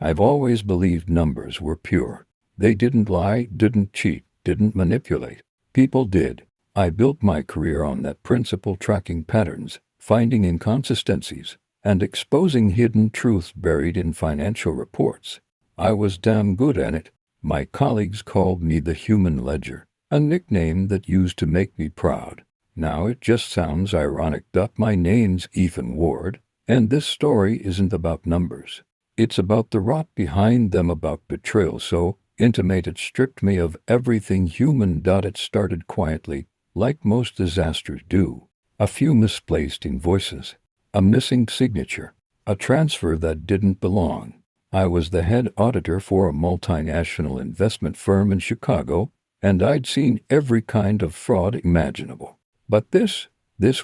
I've always believed numbers were pure. They didn't lie, didn't cheat, didn't manipulate. People did. I built my career on that principle, tracking patterns, finding inconsistencies, and exposing hidden truths buried in financial reports. I was damn good at it. My colleagues called me the human ledger, a nickname that used to make me proud. Now it just sounds ironic. My name's Ethan Ward, and this story isn't about numbers. It's about the rot behind them, about betrayal so intimate it stripped me of everything human. It started quietly, like most disasters do. A few misplaced invoices, a missing signature, a transfer that didn't belong. I was the head auditor for a multinational investment firm in Chicago, and I'd seen every kind of fraud imaginable. But this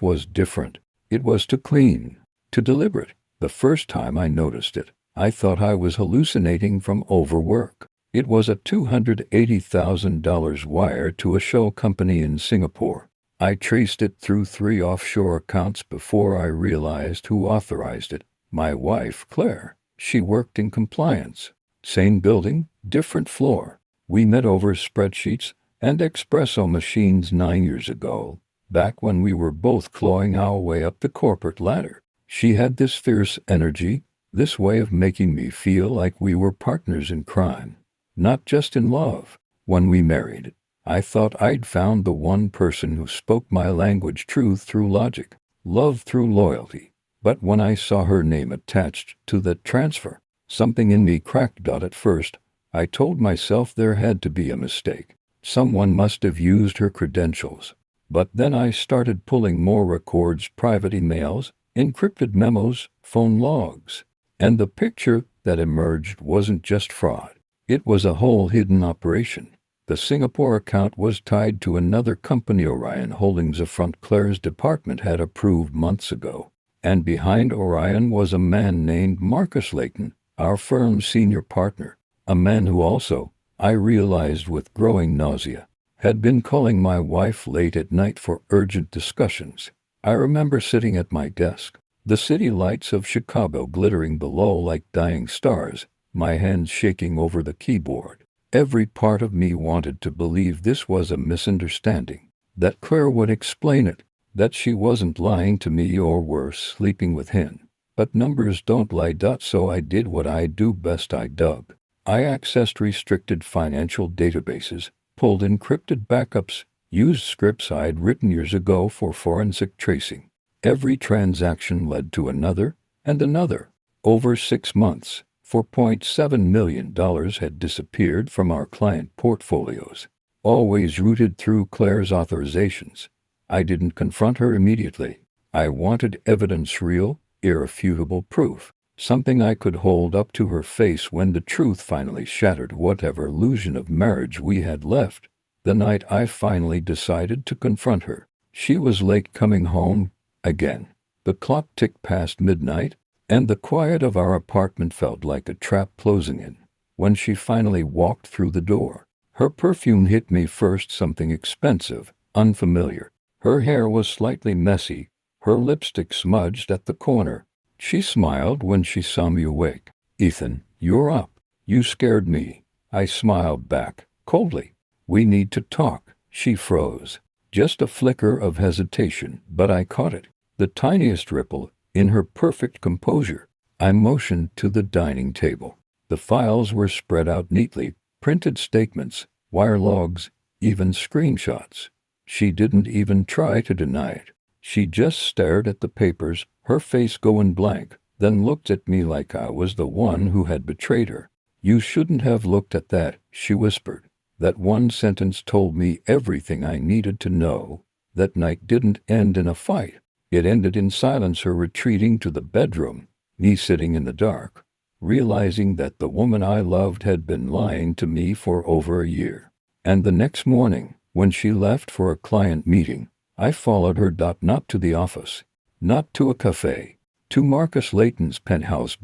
was different. It was too clean, too deliberate. The first time I noticed it, I thought I was hallucinating from overwork. It was a $280,000 wire to a shell company in Singapore. I traced it through 3 offshore accounts before I realized who authorized it. My wife, Claire. She worked in compliance. Same building, different floor. We met over spreadsheets and espresso machines 9 years ago, back when we were both clawing our way up the corporate ladder. She had this fierce energy, this way of making me feel like we were partners in crime, not just in love. When we married, I thought I'd found the one person who spoke my language, truth through logic, love through loyalty. But when I saw her name attached to that transfer, something in me cracked. At first, I told myself there had to be a mistake. Someone must have used her credentials. But then I started pulling more records, private emails, encrypted memos, phone logs. And the picture that emerged wasn't just fraud. It was a whole hidden operation. The Singapore account was tied to another company, Orion Holdings, a front Claire's department had approved months ago. And behind Orion was a man named Marcus Layton, our firm's senior partner, a man who also, I realized with growing nausea, had been calling my wife late at night for urgent discussions. I remember sitting at my desk, the city lights of Chicago glittering below like dying stars, my hands shaking over the keyboard. Every part of me wanted to believe this was a misunderstanding, that Claire would explain it, that she wasn't lying to me or worse, sleeping with him. But numbers don't lie. So I did what I do best. I dug. I accessed restricted financial databases, pulled encrypted backups, used scripts I'd written years ago for forensic tracing. Every transaction led to another and another. Over 6 months, $4.7 million had disappeared from our client portfolios, always routed through Claire's authorizations. I didn't confront her immediately. I wanted evidence, real, irrefutable proof, something I could hold up to her face when the truth finally shattered whatever illusion of marriage we had left. The night I finally decided to confront her, she was late coming home again. The clock ticked past midnight, and the quiet of our apartment felt like a trap closing in. When she finally walked through the door, her perfume hit me first, something expensive, unfamiliar. Her hair was slightly messy, her lipstick smudged at the corner. She smiled when she saw me awake. "Ethan, you're up. You scared me." I smiled back, coldly. "We need to talk." She froze. Just a flicker of hesitation, but I caught it. The tiniest ripple in her perfect composure. I motioned to the dining table. The files were spread out neatly, printed statements, wire logs, even screenshots. She didn't even try to deny it. She just stared at the papers, her face going blank, then looked at me like I was the one who had betrayed her. "You shouldn't have looked at that," she whispered. That one sentence told me everything I needed to know. That night didn't end in a fight. It ended in silence, her retreating to the bedroom, me sitting in the dark, realizing that the woman I loved had been lying to me for over a year. And the next morning, when she left for a client meeting, I followed her. Not to the office, not to a cafe, to Marcus Layton's penthouse.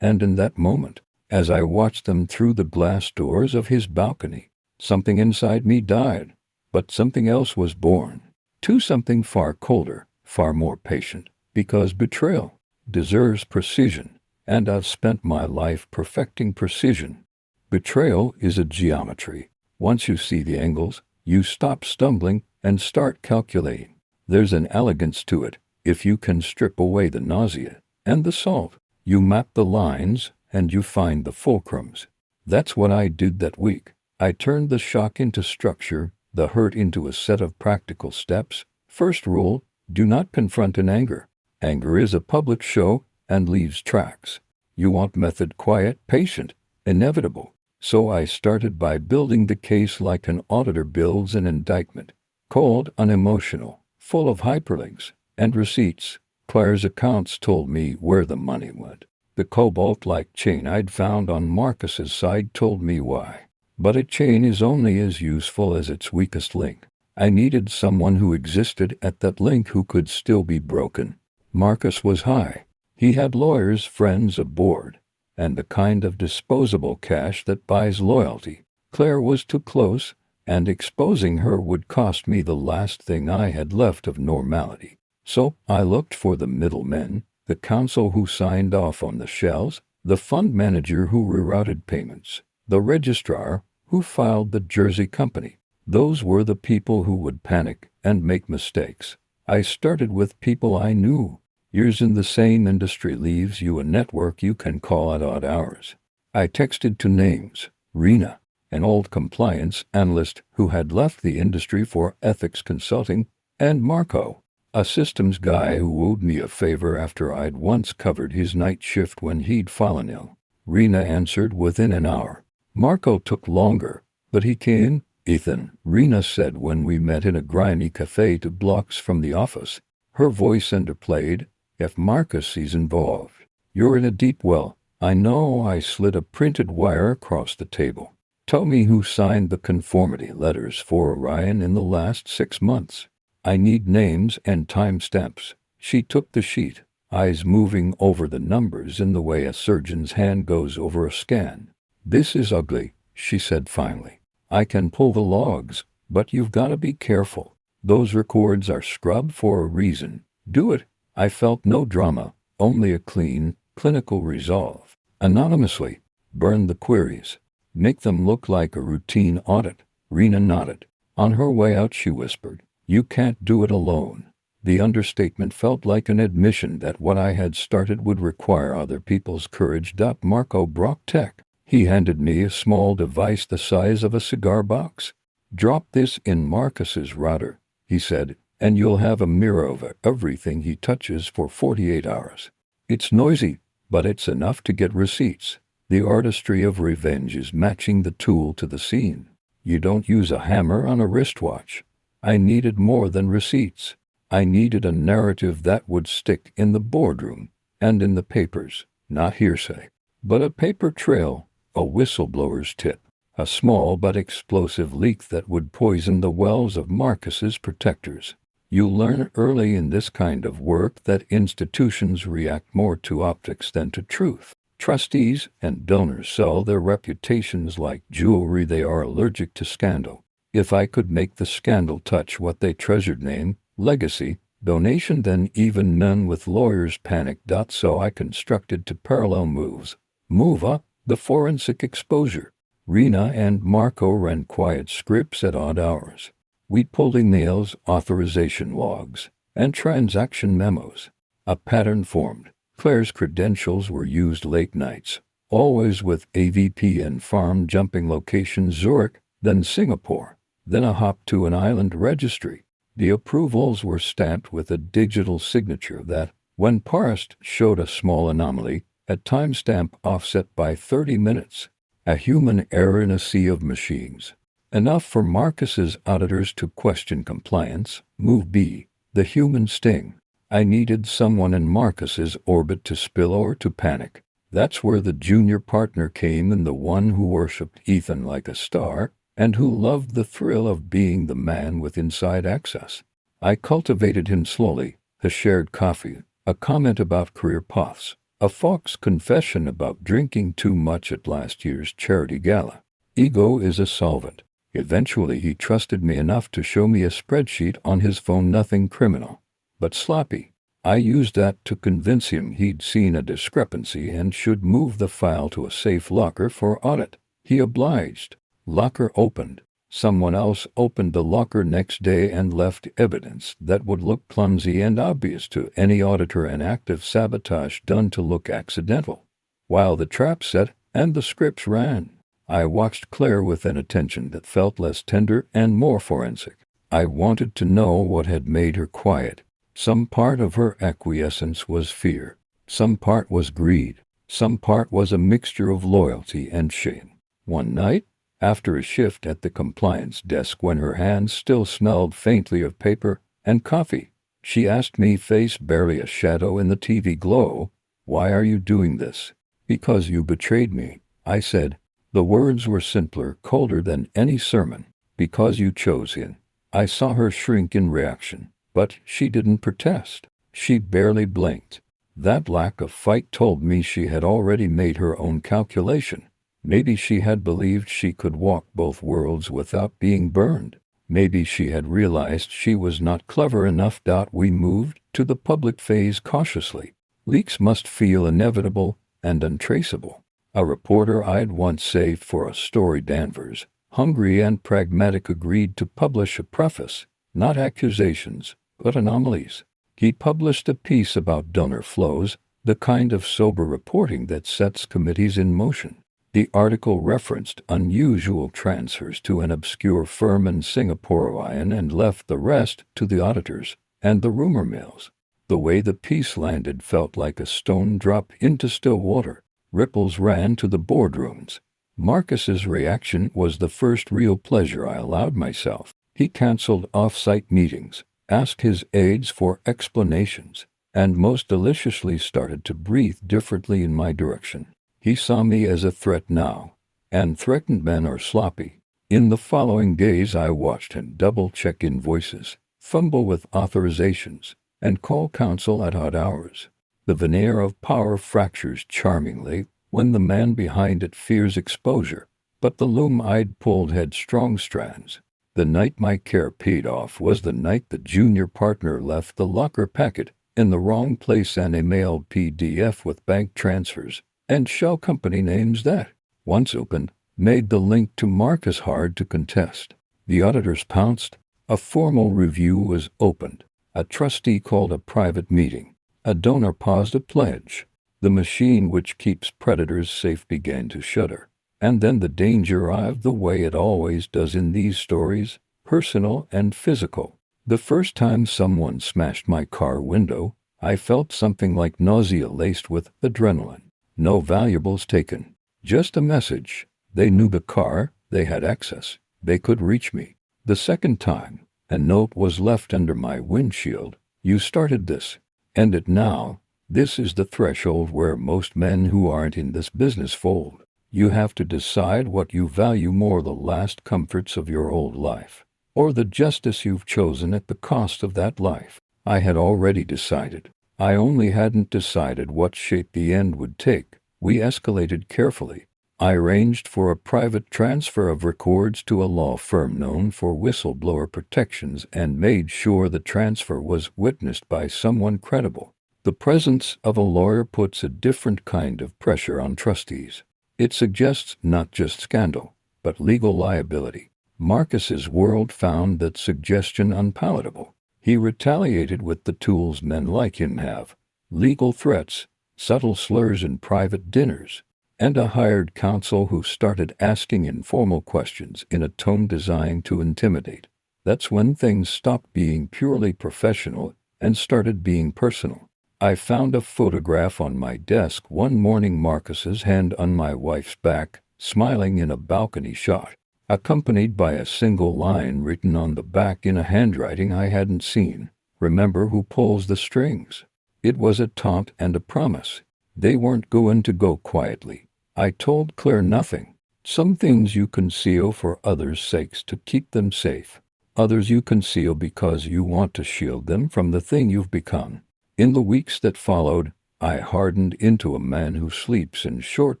And in that moment, as I watched them through the glass doors of his balcony, something inside me died, but something else was born. To something far colder, far more patient, because betrayal deserves precision, and I've spent my life perfecting precision. Betrayal is a geometry. Once you see the angles, you stop stumbling and start calculating. There's an elegance to it. If you can strip away the nausea and the salt, you map the lines and you find the fulcrums. That's what I did that week. I turned the shock into structure, the hurt into a set of practical steps. First rule, do not confront in anger. Anger is a public show and leaves tracks. You want method, quiet, patient, inevitable. So I started by building the case like an auditor builds an indictment. Cold, unemotional, full of hyperlinks and receipts. Claire's accounts told me where the money went. The cobalt-like chain I'd found on Marcus's side told me why. But a chain is only as useful as its weakest link. I needed someone who existed at that link who could still be broken. Marcus was high. He had lawyers, friends aboard, and the kind of disposable cash that buys loyalty. Claire was too close, and exposing her would cost me the last thing I had left of normality. So I looked for the middlemen, the counsel who signed off on the shells, the fund manager who rerouted payments, the registrar who filed the Jersey company. Those were the people who would panic and make mistakes. I started with people I knew. Years in the same industry leaves you a network you can call at odd hours. I texted two names: Rena, an old compliance analyst who had left the industry for ethics consulting, and Marco, a systems guy who owed me a favor after I'd once covered his night shift when he'd fallen ill. Rena answered within an hour. Marco took longer, but he came. "Ethan," Rena said when we met in a grimy cafe 2 blocks from the office. Her voice interplayed. "If Marcus is involved, you're in a deep well." I know. I slid a printed wire across the table. "Tell me who signed the conformity letters for Orion in the last 6 months. I need names and timestamps." She took the sheet, eyes moving over the numbers in the way a surgeon's hand goes over a scan. "This is ugly," she said finally. "I can pull the logs, but you've got to be careful. Those records are scrubbed for a reason. Do it." I felt no drama, only a clean, clinical resolve. "Anonymously. Burn the queries. Make them look like a routine audit." Rena nodded. On her way out she whispered, "You can't do it alone." The understatement felt like an admission that what I had started would require other people's courage. Marco brought tech. He handed me a small device the size of a cigar box. "Drop this in Marcus's router," he said, "and you'll have a mirror of everything he touches for 48 hours. It's noisy, but it's enough to get receipts." The artistry of revenge is matching the tool to the scene. You don't use a hammer on a wristwatch. I needed more than receipts. I needed a narrative that would stick in the boardroom and in the papers, not hearsay, but a paper trail, a whistleblower's tip, a small but explosive leak that would poison the wells of Marcus's protectors. You learn early in this kind of work that institutions react more to optics than to truth. Trustees and donors sell their reputations like jewelry. They are allergic to scandal. If I could make the scandal touch what they treasured, name, legacy, donation, then even men with lawyers panicked. So I constructed 2 parallel moves. Move up, the forensic exposure. Rena and Marco ran quiet scripts at odd hours. We pulled emails, authorization logs, and transaction memos. A pattern formed. Claire's credentials were used late nights, always with a VPN farm jumping locations: Zurich, then Singapore, then a hop to an island registry. The approvals were stamped with a digital signature that, when parsed, showed a small anomaly, a timestamp offset by 30 minutes. A human error in a sea of machines. Enough for Marcus's auditors to question compliance. Move B, the human sting. I needed someone in Marcus's orbit to spill or to panic. That's where the junior partner came in, the one who worshipped Ethan like a star, and who loved the thrill of being the man with inside access. I cultivated him slowly: a shared coffee, a comment about career paths, a Fox confession about drinking too much at last year's charity gala. Ego is a solvent. Eventually he trusted me enough to show me a spreadsheet on his phone. Nothing criminal, but sloppy. I used that to convince him he'd seen a discrepancy and should move the file to a safe locker for audit. He obliged. Locker opened. Someone else opened the locker next day and left evidence that would look clumsy and obvious to any auditor, an act of sabotage done to look accidental. While the trap set and the scripts ran, I watched Claire with an attention that felt less tender and more forensic. I wanted to know what had made her quiet. Some part of her acquiescence was fear. Some part was greed. Some part was a mixture of loyalty and shame. One night, after a shift at the compliance desk, when her hands still smelled faintly of paper and coffee, she asked me, face barely a shadow in the TV glow, "Why are you doing this?" "Because you betrayed me," I said. The words were simpler, colder than any sermon. "Because you chose him." I saw her shrink in reaction, but she didn't protest. She barely blinked. That lack of fight told me she had already made her own calculation. Maybe she had believed she could walk both worlds without being burned. Maybe she had realized she was not clever enough. We moved to the public phase cautiously. Leaks must feel inevitable and untraceable. A reporter I'd once saved for a story, Danvers, hungry and pragmatic, agreed to publish a preface, not accusations, but anomalies. He published a piece about donor flows, the kind of sober reporting that sets committees in motion. The article referenced unusual transfers to an obscure firm in Singapore and left the rest to the auditors and the rumor mills. The way the piece landed felt like a stone drop into still water. Ripples ran to the boardrooms. Marcus's reaction was the first real pleasure I allowed myself. He canceled off-site meetings, asked his aides for explanations, and most deliciously started to breathe differently in my direction. He saw me as a threat now, and threatened men are sloppy. In the following days I watched him double-check invoices, fumble with authorizations, and call counsel at odd hours. The veneer of power fractures charmingly when the man behind it fears exposure, but the loom I'd pulled had strong strands. The night my care paid off was the night the junior partner left the locker packet in the wrong place and a mailed PDF with bank transfers and shell company names that, once opened, made the link to Marcus hard to contest. The auditors pounced. A formal review was opened. A trustee called a private meeting. A donor paused a pledge. The machine which keeps predators safe began to shudder. And then the danger arrived, the way it always does in these stories, personal and physical. The first time someone smashed my car window, I felt something like nausea laced with adrenaline. No valuables taken, just a message. They knew the car, they had access, they could reach me. The second time, a note was left under my windshield. "You started this. End it now." This is the threshold where most men who aren't in this business fold. You have to decide what you value more, the last comforts of your old life, or the justice you've chosen at the cost of that life. I had already decided. I only hadn't decided what shape the end would take. We escalated carefully. I arranged for a private transfer of records to a law firm known for whistleblower protections and made sure the transfer was witnessed by someone credible. The presence of a lawyer puts a different kind of pressure on trustees. It suggests not just scandal, but legal liability. Marcus's world found that suggestion unpalatable. He retaliated with the tools men like him have: legal threats, subtle slurs in private dinners, and a hired counsel who started asking informal questions in a tone designed to intimidate. That's when things stopped being purely professional and started being personal. I found a photograph on my desk one morning, Marcus's hand on my wife's back, smiling in a balcony shot, accompanied by a single line written on the back in a handwriting I hadn't seen: "Remember who pulls the strings." It was a taunt and a promise. They weren't going to go quietly. I told Claire nothing. Some things you conceal for others' sakes to keep them safe. Others you conceal because you want to shield them from the thing you've become. In the weeks that followed, I hardened into a man who sleeps in short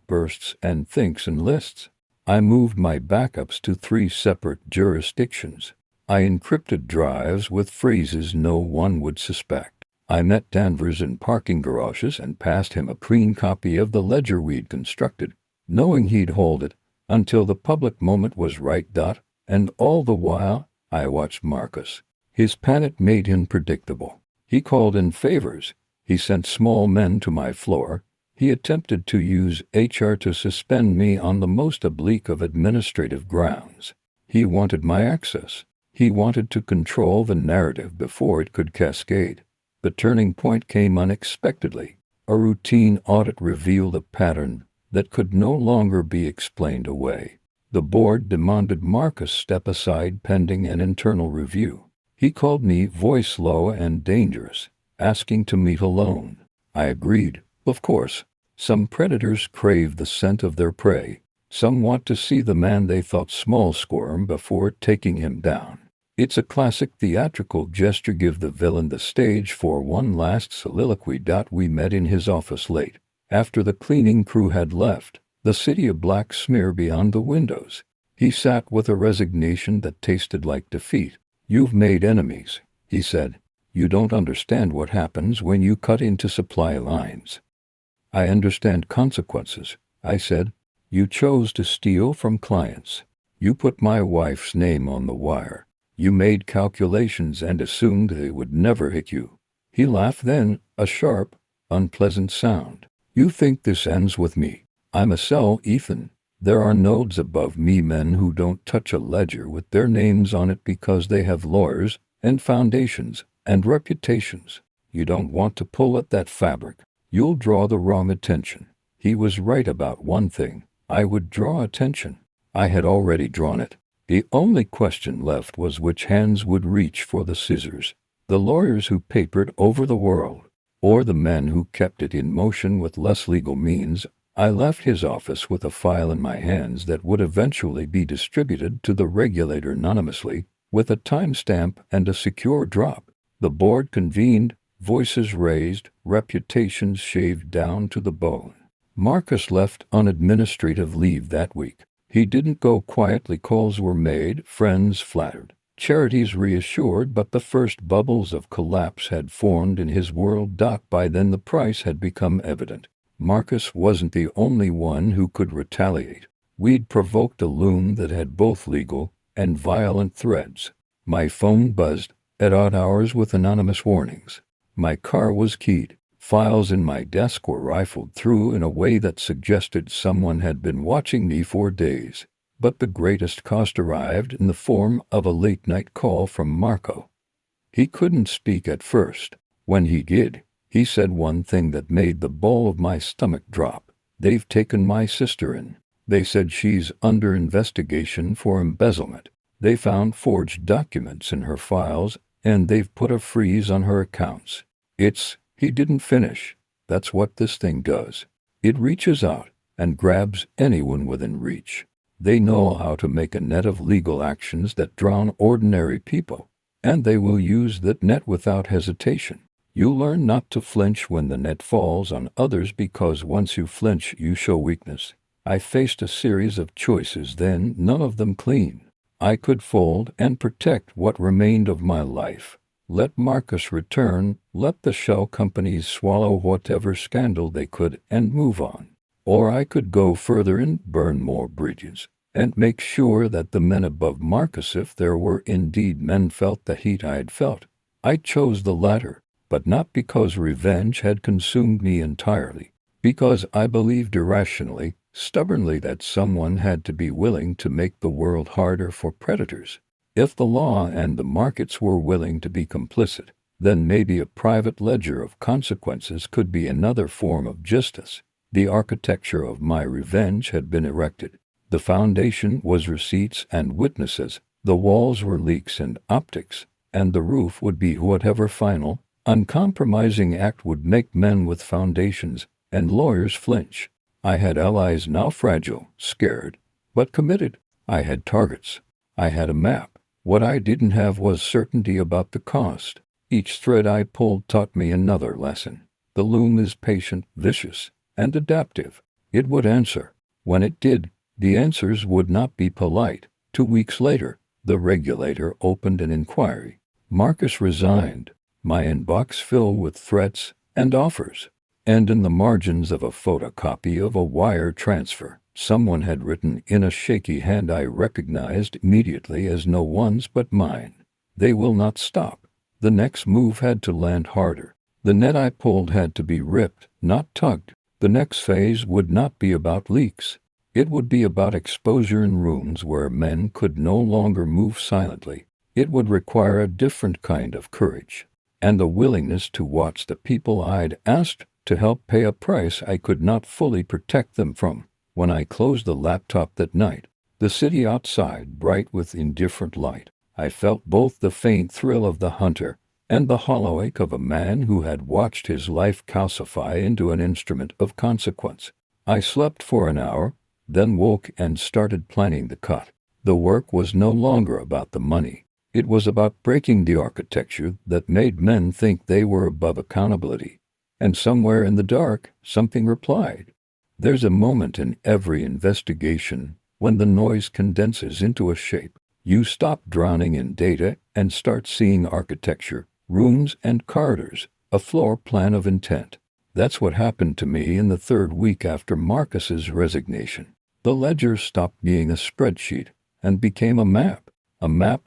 bursts and thinks in lists. I moved my backups to 3 separate jurisdictions. I encrypted drives with phrases no one would suspect. I met Danvers in parking garages and passed him a clean copy of the ledger we'd constructed, knowing he'd hold it until the public moment was right. And all the while, I watched Marcus. His panic made him predictable. He called in favors. He sent small men to my floor. He attempted to use HR to suspend me on the most oblique of administrative grounds. He wanted my access. He wanted to control the narrative before it could cascade. The turning point came unexpectedly. A routine audit revealed a pattern that could no longer be explained away. The board demanded Marcus step aside pending an internal review. He called me, voice low and dangerous, asking to meet alone. I agreed, of course. Some predators crave the scent of their prey. Some want to see the man they thought small squirm before taking him down. It's a classic theatrical gesture. Give the villain the stage for one last soliloquy. We met in his office late, after the cleaning crew had left, the city a black smear beyond the windows. He sat with a resignation that tasted like defeat. "You've made enemies," he said. "You don't understand what happens when you cut into supply lines." "I understand consequences," I said. "You chose to steal from clients. You put my wife's name on the wire. You made calculations and assumed they would never hit you." He laughed then, a sharp, unpleasant sound. "You think this ends with me? I'm a cell, Ethan. There are nodes above me, men who don't touch a ledger with their names on it because they have lawyers and foundations and reputations. You don't want to pull at that fabric. You'll draw the wrong attention." He was right about one thing. I would draw attention. I had already drawn it. The only question left was which hands would reach for the scissors. The lawyers who papered over the world, or the men who kept it in motion with less legal means. I left his office with a file in my hands that would eventually be distributed to the regulator anonymously, with a timestamp and a secure drop. The board convened, voices raised, reputations shaved down to the bone. Marcus left on administrative leave that week. He didn't go quietly. Calls were made, friends flattered, charities reassured, but the first bubbles of collapse had formed in his world. By then the price had become evident. Marcus wasn't the only one who could retaliate. We'd provoked a loom that had both legal and violent threads. My phone buzzed at odd hours with anonymous warnings. My car was keyed. Files in my desk were rifled through in a way that suggested someone had been watching me for days. But the greatest cost arrived in the form of a late-night call from Marco. He couldn't speak at first. When he did, he said one thing that made the ball of my stomach drop. "They've taken my sister in. They said she's under investigation for embezzlement. They found forged documents in her files, and they've put a freeze on her accounts." He didn't finish. "That's what this thing does. It reaches out and grabs anyone within reach. They know how to make a net of legal actions that drown ordinary people, and they will use that net without hesitation. You learn not to flinch when the net falls on others, because once you flinch, you show weakness." I faced a series of choices then, none of them clean. I could fold and protect what remained of my life. Let Marcus return, let the shell companies swallow whatever scandal they could, and move on. Or I could go further and burn more bridges, and make sure that the men above Marcus, if there were indeed men, felt the heat I had felt. I chose the latter. But not because revenge had consumed me entirely, because I believed irrationally, stubbornly, that someone had to be willing to make the world harder for predators. If the law and the markets were willing to be complicit, then maybe a private ledger of consequences could be another form of justice. The architecture of my revenge had been erected. The foundation was receipts and witnesses, the walls were leaks and optics, and the roof would be whatever final, uncompromising act would make men with foundations and lawyers flinch. I had allies now fragile, scared, but committed. I had targets. I had a map. What I didn't have was certainty about the cost. Each thread I pulled taught me another lesson. The loom is patient, vicious, and adaptive. It would answer. When it did, the answers would not be polite. 2 weeks later, the regulator opened an inquiry. Marcus resigned. my inbox filled with threats and offers. And in the margins of a photocopy of a wire transfer, someone had written in a shaky hand I recognized immediately as no one's but mine. They will not stop. The next move had to land harder. The net I pulled had to be ripped, not tugged. The next phase would not be about leaks. It would be about exposure in rooms where men could no longer move silently. It would require a different kind of courage, and the willingness to watch the people I'd asked to help pay a price I could not fully protect them from. When I closed the laptop that night, the city outside bright with indifferent light, I felt both the faint thrill of the hunter and the hollow ache of a man who had watched his life calcify into an instrument of consequence. I slept for an hour, then woke and started planning the cut. The work was no longer about the money. It was about breaking the architecture that made men think they were above accountability. And somewhere in the dark, something replied. There's a moment in every investigation when the noise condenses into a shape. You stop drowning in data and start seeing architecture, rooms and corridors, a floor plan of intent. That's what happened to me in the third week after Marcus's resignation. The ledger stopped being a spreadsheet and became a map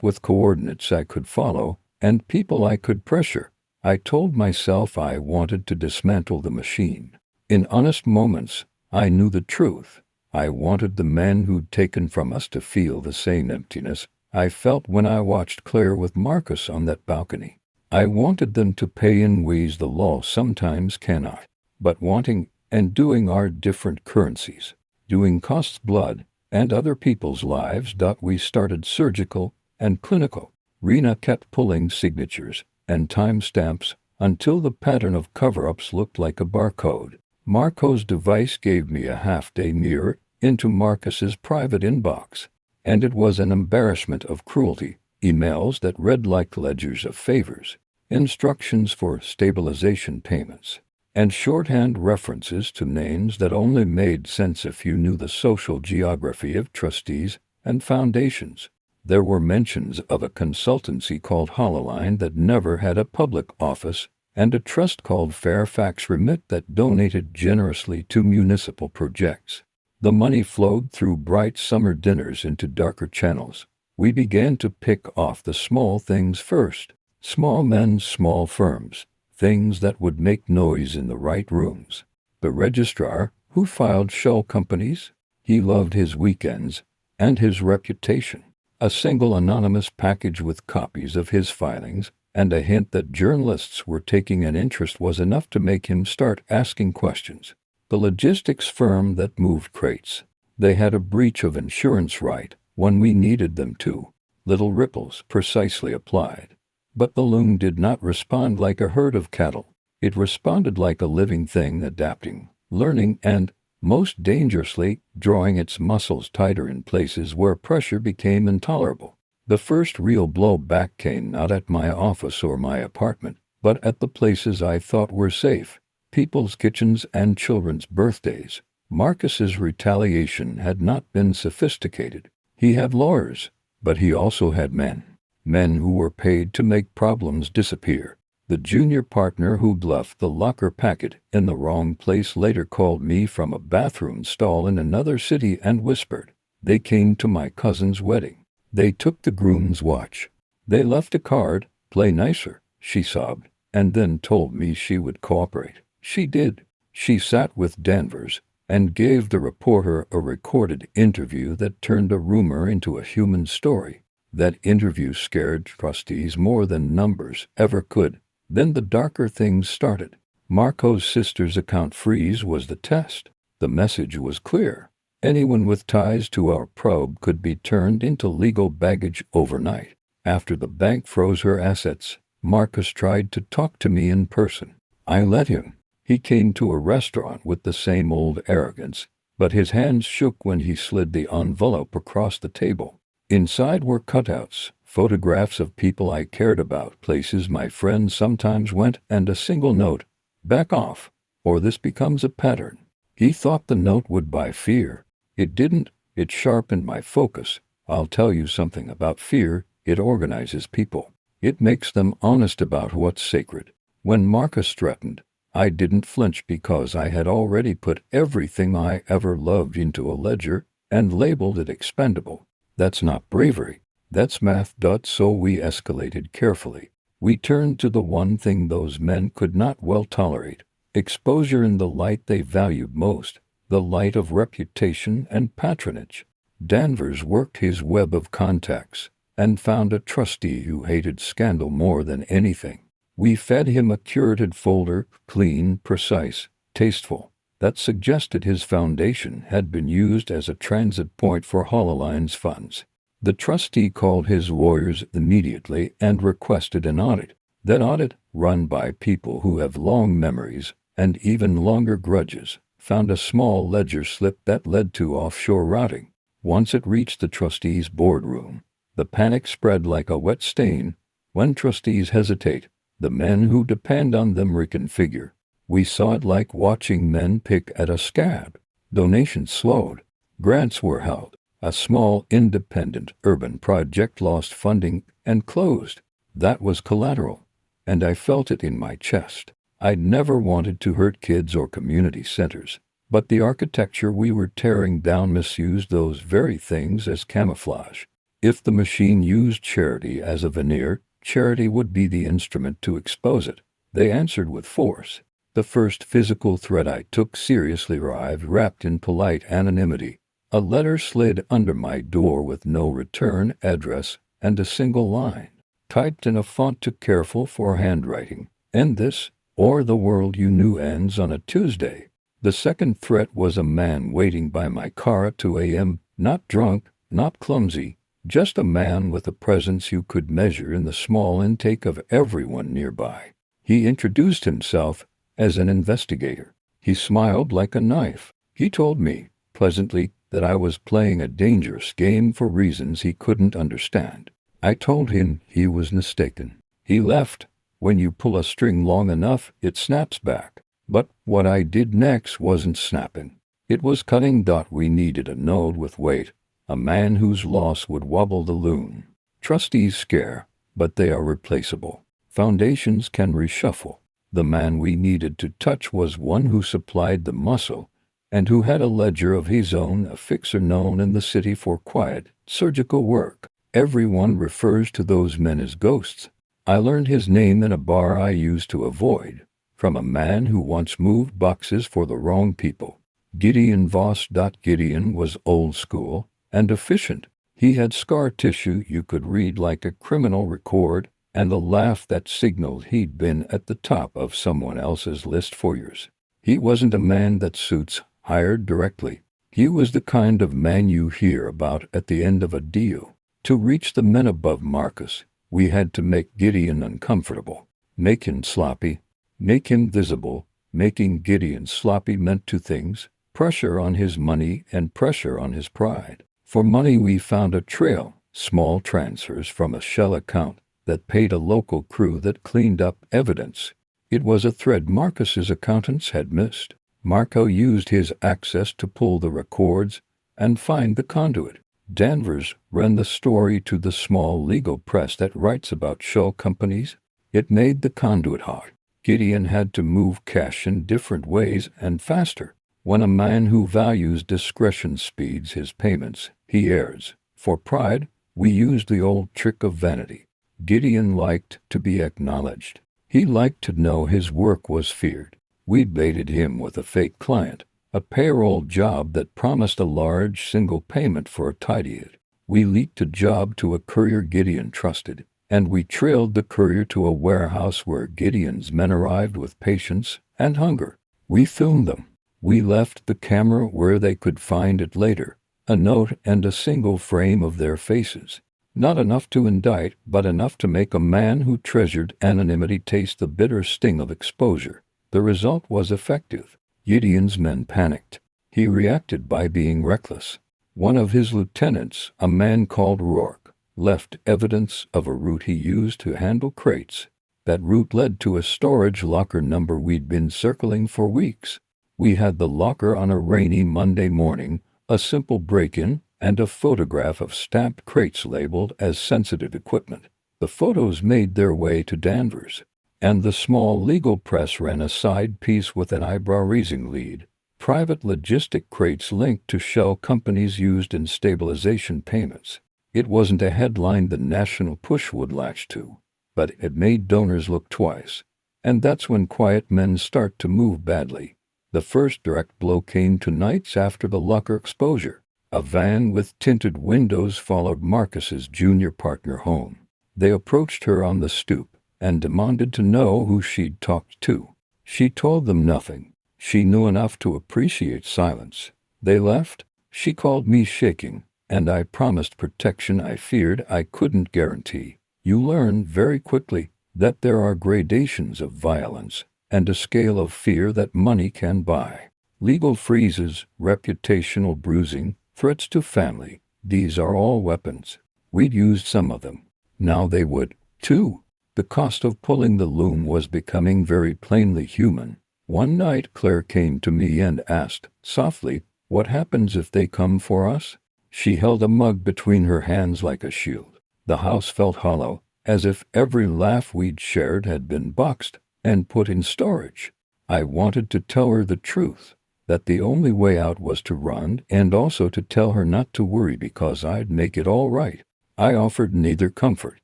with coordinates I could follow and people I could pressure. I told myself I wanted to dismantle the machine. In honest moments, I knew the truth. I wanted the men who'd taken from us to feel the same emptiness I felt when I watched Claire with Marcus on that balcony. I wanted them to pay in ways the law sometimes cannot. But wanting and doing are different currencies. Doing costs blood and other people's lives. We started surgical and clinical. Rena kept pulling signatures and timestamps until the pattern of cover-ups looked like a barcode. Marco's device gave me a half-day mirror into Marcus's private inbox, and it was an embarrassment of cruelty. Emails that read like ledgers of favors, instructions for stabilization payments, and shorthand references to names that only made sense if you knew the social geography of trustees and foundations. There were mentions of a consultancy called Hololine that never had a public office, and a trust called Fairfax Remit that donated generously to municipal projects. The money flowed through bright summer dinners into darker channels. We began to pick off the small things first. Small men, small firms. Things that would make noise in the right rooms. The registrar, who filed shell companies, he loved his weekends and his reputation. A single anonymous package with copies of his filings and a hint that journalists were taking an interest was enough to make him start asking questions. The logistics firm that moved crates. They had a breach of insurance right when we needed them to. Little ripples precisely applied. But the loom did not respond like a herd of cattle. It responded like a living thing, adapting, learning, and, most dangerously, drawing its muscles tighter in places where pressure became intolerable. The first real blowback came not at my office or my apartment, but at the places I thought were safe. People's kitchens and children's birthdays. Marcus's retaliation had not been sophisticated. He had lawyers, but he also had men. Men who were paid to make problems disappear. The junior partner who'd left the locker packet in the wrong place later called me from a bathroom stall in another city and whispered, "They came to my cousin's wedding. They took the groom's watch. They left a card, 'Play nicer,'" she sobbed, and then told me she would cooperate. She did. She sat with Danvers and gave the reporter a recorded interview that turned a rumor into a human story. That interview scared trustees more than numbers ever could. Then the darker things started. Marco's sister's account freeze was the test. The message was clear. Anyone with ties to our probe could be turned into legal baggage overnight. After the bank froze her assets, Marcus tried to talk to me in person. I let him. He came to a restaurant with the same old arrogance, but his hands shook when he slid the envelope across the table. Inside were cutouts, photographs of people I cared about, places my friends sometimes went, and a single note, "Back off, or this becomes a pattern." He thought the note would buy fear. It didn't. It sharpened my focus. I'll tell you something about fear. It organizes people. It makes them honest about what's sacred. When Marcus threatened, I didn't flinch because I had already put everything I ever loved into a ledger and labeled it expendable. That's not bravery. That's math. So we escalated carefully. We turned to the one thing those men could not well tolerate: exposure in the light they valued most, the light of reputation and patronage. Danvers worked his web of contacts and found a trustee who hated scandal more than anything. We fed him a curated folder, clean, precise, tasteful, that suggested his foundation had been used as a transit point for Hololine's funds. The trustee called his lawyers immediately and requested an audit. That audit, run by people who have long memories and even longer grudges, found a small ledger slip that led to offshore routing. Once it reached the trustees' boardroom, the panic spread like a wet stain. When trustees hesitate, the men who depend on them reconfigure. We saw it like watching men pick at a scab. Donations slowed. Grants were held. A small independent urban project lost funding and closed. That was collateral, and I felt it in my chest. I'd never wanted to hurt kids or community centers, but the architecture we were tearing down misused those very things as camouflage. If the machine used charity as a veneer, charity would be the instrument to expose it. They answered with force. The first physical threat I took seriously arrived wrapped in polite anonymity. A letter slid under my door with no return address and a single line, typed in a font too careful for handwriting. End this, or the world you knew ends on a Tuesday. The second threat was a man waiting by my car at 2 a.m., not drunk, not clumsy, just a man with a presence you could measure in the small intake of everyone nearby. He introduced himself as an investigator. He smiled like a knife. He told me, pleasantly, that I was playing a dangerous game for reasons he couldn't understand. I told him he was mistaken. He left. When you pull a string long enough, it snaps back. But what I did next wasn't snapping. It was cutting. We needed a node with weight, a man whose loss would wobble the loom. Trustees scare, but they are replaceable. Foundations can reshuffle. The man we needed to touch was one who supplied the muscle, and who had a ledger of his own, a fixer known in the city for quiet, surgical work. Everyone refers to those men as ghosts. I learned his name in a bar I used to avoid, from a man who once moved boxes for the wrong people. Gideon Voss. Gideon was old school and efficient. He had scar tissue you could read like a criminal record, and a laugh that signaled he'd been at the top of someone else's list for years. He wasn't a man that suits hired directly. He was the kind of man you hear about at the end of a deal. To reach the men above Marcus, we had to make Gideon uncomfortable, make him sloppy, make him visible. Making Gideon sloppy meant two things: pressure on his money and pressure on his pride. For money we found a trail, small transfers from a shell account that paid a local crew that cleaned up evidence. It was a thread Marcus's accountants had missed. Marco used his access to pull the records and find the conduit. Danvers ran the story to the small legal press that writes about shell companies. It made the conduit hard. Gideon had to move cash in different ways and faster. When a man who values discretion speeds his payments, he errs. For pride, we used the old trick of vanity. Gideon liked to be acknowledged. He liked to know his work was feared. We baited him with a fake client, a payroll job that promised a large single payment for a tidy. We leaked a job to a courier Gideon trusted, and we trailed the courier to a warehouse where Gideon's men arrived with patience and hunger. We filmed them. We left the camera where they could find it later, a note and a single frame of their faces. Not enough to indict, but enough to make a man who treasured anonymity taste the bitter sting of exposure. The result was effective. Gideon's men panicked. He reacted by being reckless. One of his lieutenants, a man called Rourke, left evidence of a route he used to handle crates. That route led to a storage locker number we'd been circling for weeks. We had the locker on a rainy Monday morning, a simple break-in, and a photograph of stamped crates labeled as sensitive equipment. The photos made their way to Danvers, and the small legal press ran a side piece with an eyebrow-raising lead. Private logistic crates linked to shell companies used in stabilization payments. It wasn't a headline the national push would latch to, but it made donors look twice. And that's when quiet men start to move badly. The first direct blow came 2 nights after the Lucker exposure. A van with tinted windows followed Marcus's junior partner home. They approached her on the stoop and demanded to know who she'd talked to. She told them nothing. She knew enough to appreciate silence. They left. She called me shaking, and I promised protection I feared I couldn't guarantee. You learn very quickly that there are gradations of violence and a scale of fear that money can buy. Legal freezes, reputational bruising, threats to family, these are all weapons. We'd used some of them. Now they would, too. The cost of pulling the loom was becoming very plainly human. One night Claire came to me and asked, softly, "What happens if they come for us?" She held a mug between her hands like a shield. The house felt hollow, as if every laugh we'd shared had been boxed and put in storage. I wanted to tell her the truth, that the only way out was to run, and also to tell her not to worry because I'd make it all right. I offered neither comfort.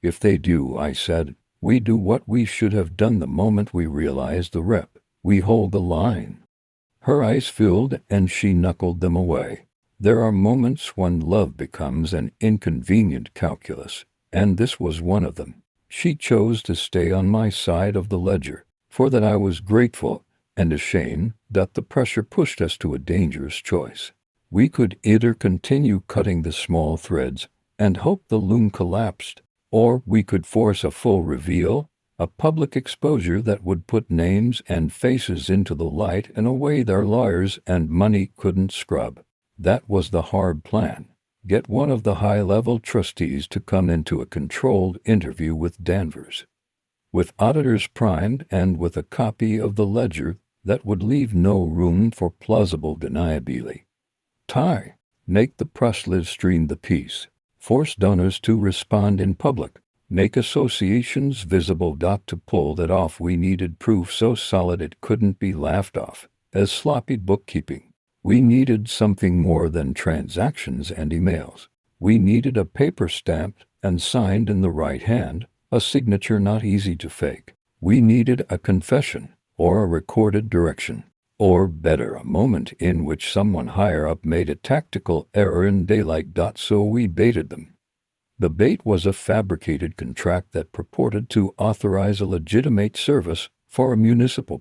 If they do, I said, we do what we should have done the moment we realized the rep. We hold the line. Her eyes filled and she knuckled them away. There are moments when love becomes an inconvenient calculus, and this was one of them. She chose to stay on my side of the ledger. For that I was grateful and ashamed that the pressure pushed us to a dangerous choice. We could either continue cutting the small threads and hope the loom collapsed, or we could force a full reveal, a public exposure that would put names and faces into the light in a way their lawyers and money couldn't scrub. That was the hard plan. Get one of the high-level trustees to come into a controlled interview with Danvers, with auditors primed and with a copy of the ledger that would leave no room for plausible deniability. Make the press live stream the piece. Force donors to respond in public. Make associations visible. To pull that off we needed proof so solid it couldn't be laughed off as sloppy bookkeeping. We needed something more than transactions and emails. We needed a paper stamped and signed in the right hand, a signature not easy to fake. We needed a confession, or a recorded direction, or better, a moment in which someone higher up made a tactical error in daylight. So we baited them. The bait was a fabricated contract that purported to authorize a legitimate service for a municipal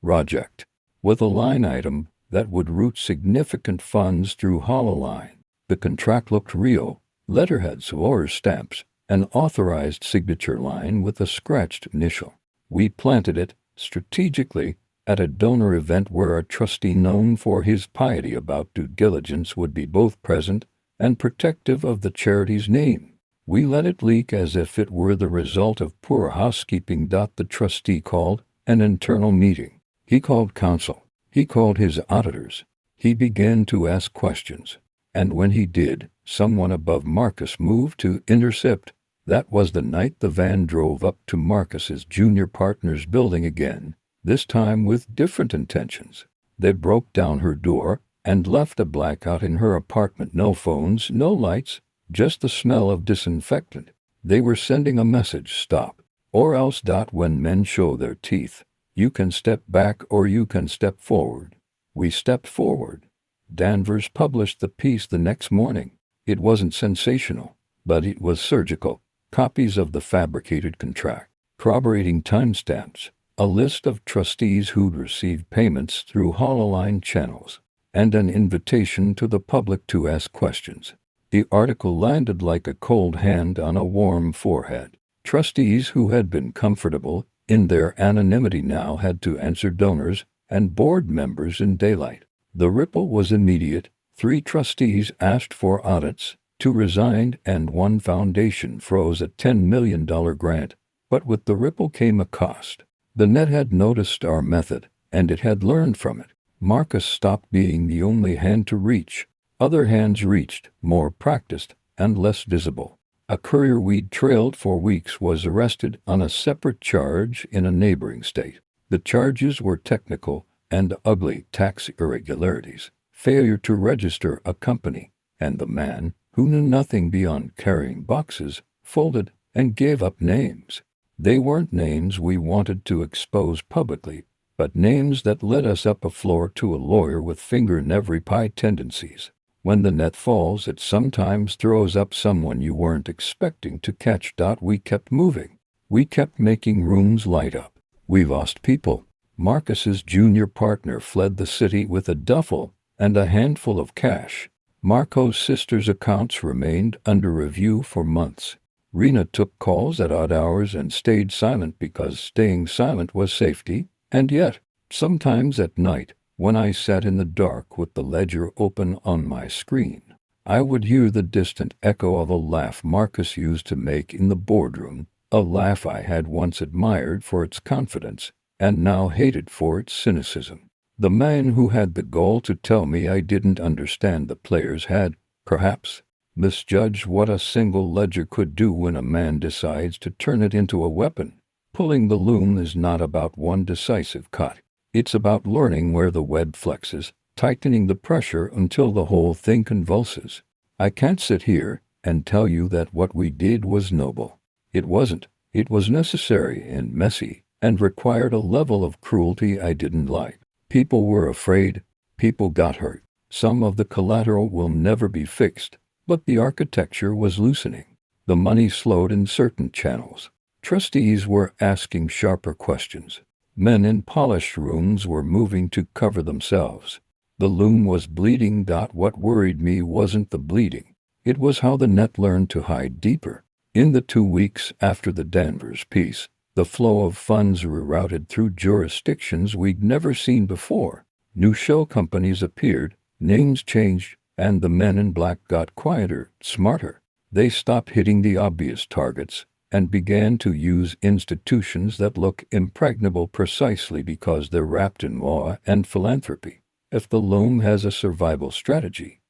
project, with a line item that would route significant funds through Hololine. The contract looked real, letterheads or stamps, an authorized signature line with a scratched initial. We planted it, strategically, at a donor event where a trustee known for his piety about due diligence would be both present and protective of the charity's name. We let it leak as if it were the result of poor housekeeping. The trustee called an internal meeting. He called counsel. He called his auditors. He began to ask questions. And when he did, someone above Marcus moved to intercept. That was the night the van drove up to Marcus's junior partner's building again, this time with different intentions. They broke down her door and left a blackout in her apartment. No phones, no lights, just the smell of disinfectant. They were sending a message: stop, or else. When men show their teeth, you can step back or you can step forward. We stepped forward. Danvers published the piece the next morning. It wasn't sensational, but it was surgical. Copies of the fabricated contract, corroborating timestamps, a list of trustees who'd received payments through Hololine channels, and an invitation to the public to ask questions. The article landed like a cold hand on a warm forehead. Trustees who had been comfortable in their anonymity now had to answer donors and board members in daylight. The ripple was immediate. 3 trustees asked for audits, 2 resigned, and 1 foundation froze a $10 million grant. But with the ripple came a cost. The net had noticed our method, and it had learned from it. Marcus stopped being the only hand to reach. Other hands reached, more practiced and less visible. A courier we'd trailed for weeks was arrested on a separate charge in a neighboring state. The charges were technical and ugly: tax irregularities, failure to register a company, and the man, who knew nothing beyond carrying boxes, folded and gave up names. They weren't names we wanted to expose publicly, but names that led us up a floor to a lawyer with finger-in-every-pie tendencies. When the net falls, it sometimes throws up someone you weren't expecting to catch. We kept moving. We kept making rooms light up. We lost people. Marcus's junior partner fled the city with a duffel and a handful of cash. Marco's sister's accounts remained under review for months. Rena took calls at odd hours and stayed silent because staying silent was safety. And yet, sometimes at night, when I sat in the dark with the ledger open on my screen, I would hear the distant echo of a laugh Marcus used to make in the boardroom, a laugh I had once admired for its confidence and now hated for its cynicism. The man who had the gall to tell me I didn't understand the players had, perhaps, misjudged what a single ledger could do when a man decides to turn it into a weapon. Pulling the loom is not about one decisive cut. It's about learning where the web flexes, tightening the pressure until the whole thing convulses. I can't sit here and tell you that what we did was noble. It wasn't. It was necessary and messy, and required a level of cruelty I didn't like. People were afraid. People got hurt. Some of the collateral will never be fixed, but the architecture was loosening. The money slowed in certain channels. Trustees were asking sharper questions. Men in polished rooms were moving to cover themselves. The loom was bleeding. What worried me wasn't the bleeding. It was how the net learned to hide deeper. In the 2 weeks after the Danvers piece, the flow of funds rerouted through jurisdictions we'd never seen before. New show companies appeared, names changed, and the men in black got quieter, smarter. They stopped hitting the obvious targets and began to use institutions that look impregnable precisely because they're wrapped in law and philanthropy. If the loom has a survival strategy,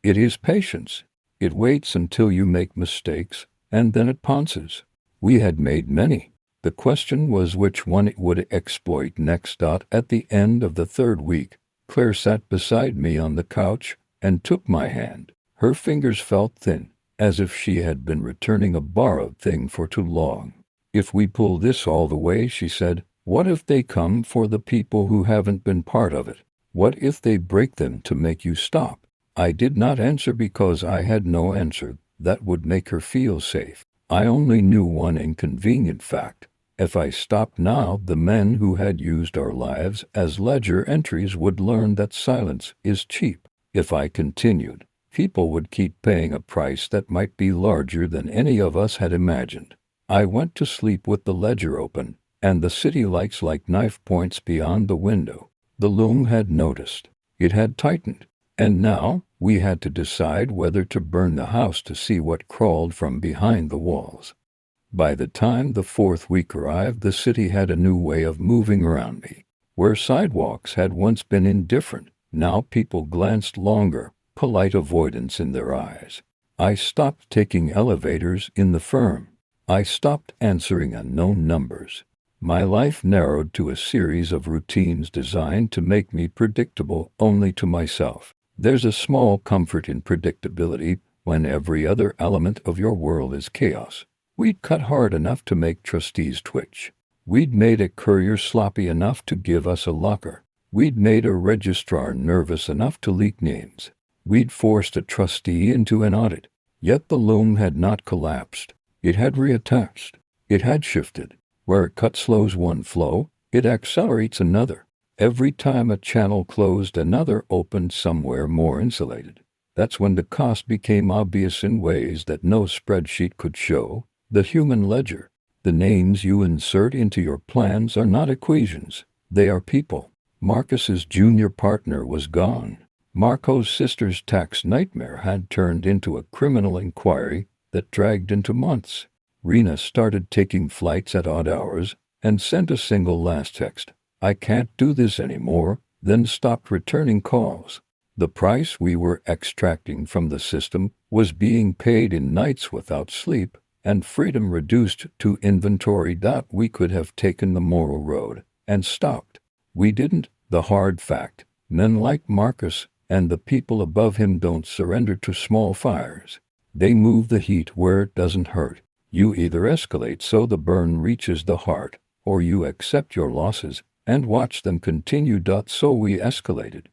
it is patience. It waits until you make mistakes, and then it pounces. We had made many. The question was which one it would exploit next. At the end of the 3rd week, Claire sat beside me on the couch and took my hand. Her fingers felt thin, as if she had been returning a borrowed thing for too long. "If we pull this all the way," she said, "what if they come for the people who haven't been part of it? What if they break them to make you stop?" I did not answer because I had no answer that would make her feel safe. I only knew one inconvenient fact. If I stopped now, the men who had used our lives as ledger entries would learn that silence is cheap. If I continued, people would keep paying a price that might be larger than any of us had imagined. I went to sleep with the ledger open, and the city lights like knife points beyond the window. The loom had noticed. It had tightened. And now, we had to decide whether to burn the house to see what crawled from behind the walls. By the time the 4th week arrived, the city had a new way of moving around me. Where sidewalks had once been indifferent, now people glanced longer, polite avoidance in their eyes. I stopped taking elevators in the firm. I stopped answering unknown numbers. My life narrowed to a series of routines designed to make me predictable only to myself. There's a small comfort in predictability when every other element of your world is chaos. We'd cut hard enough to make trustees twitch. We'd made a courier sloppy enough to give us a locker. We'd made a registrar nervous enough to leak names. We'd forced a trustee into an audit. Yet the loom had not collapsed. It had reattached. It had shifted. Where a cut slows one flow, it accelerates another. Every time a channel closed, another opened somewhere more insulated. That's when the cost became obvious in ways that no spreadsheet could show. The human ledger. The names you insert into your plans are not equations. They are people. Marcus's junior partner was gone. Marco's sister's tax nightmare had turned into a criminal inquiry that dragged into months. Rena started taking flights at odd hours and sent a single last text, "I can't do this anymore," then stopped returning calls. The price we were extracting from the system was being paid in nights without sleep and freedom reduced to inventory. We could have taken the moral road and stopped. We didn't. The hard fact: men like Marcus and the people above him don't surrender to small fires. They move the heat where it doesn't hurt. You either escalate so the burn reaches the heart, or you accept your losses and watch them continue. So we escalated.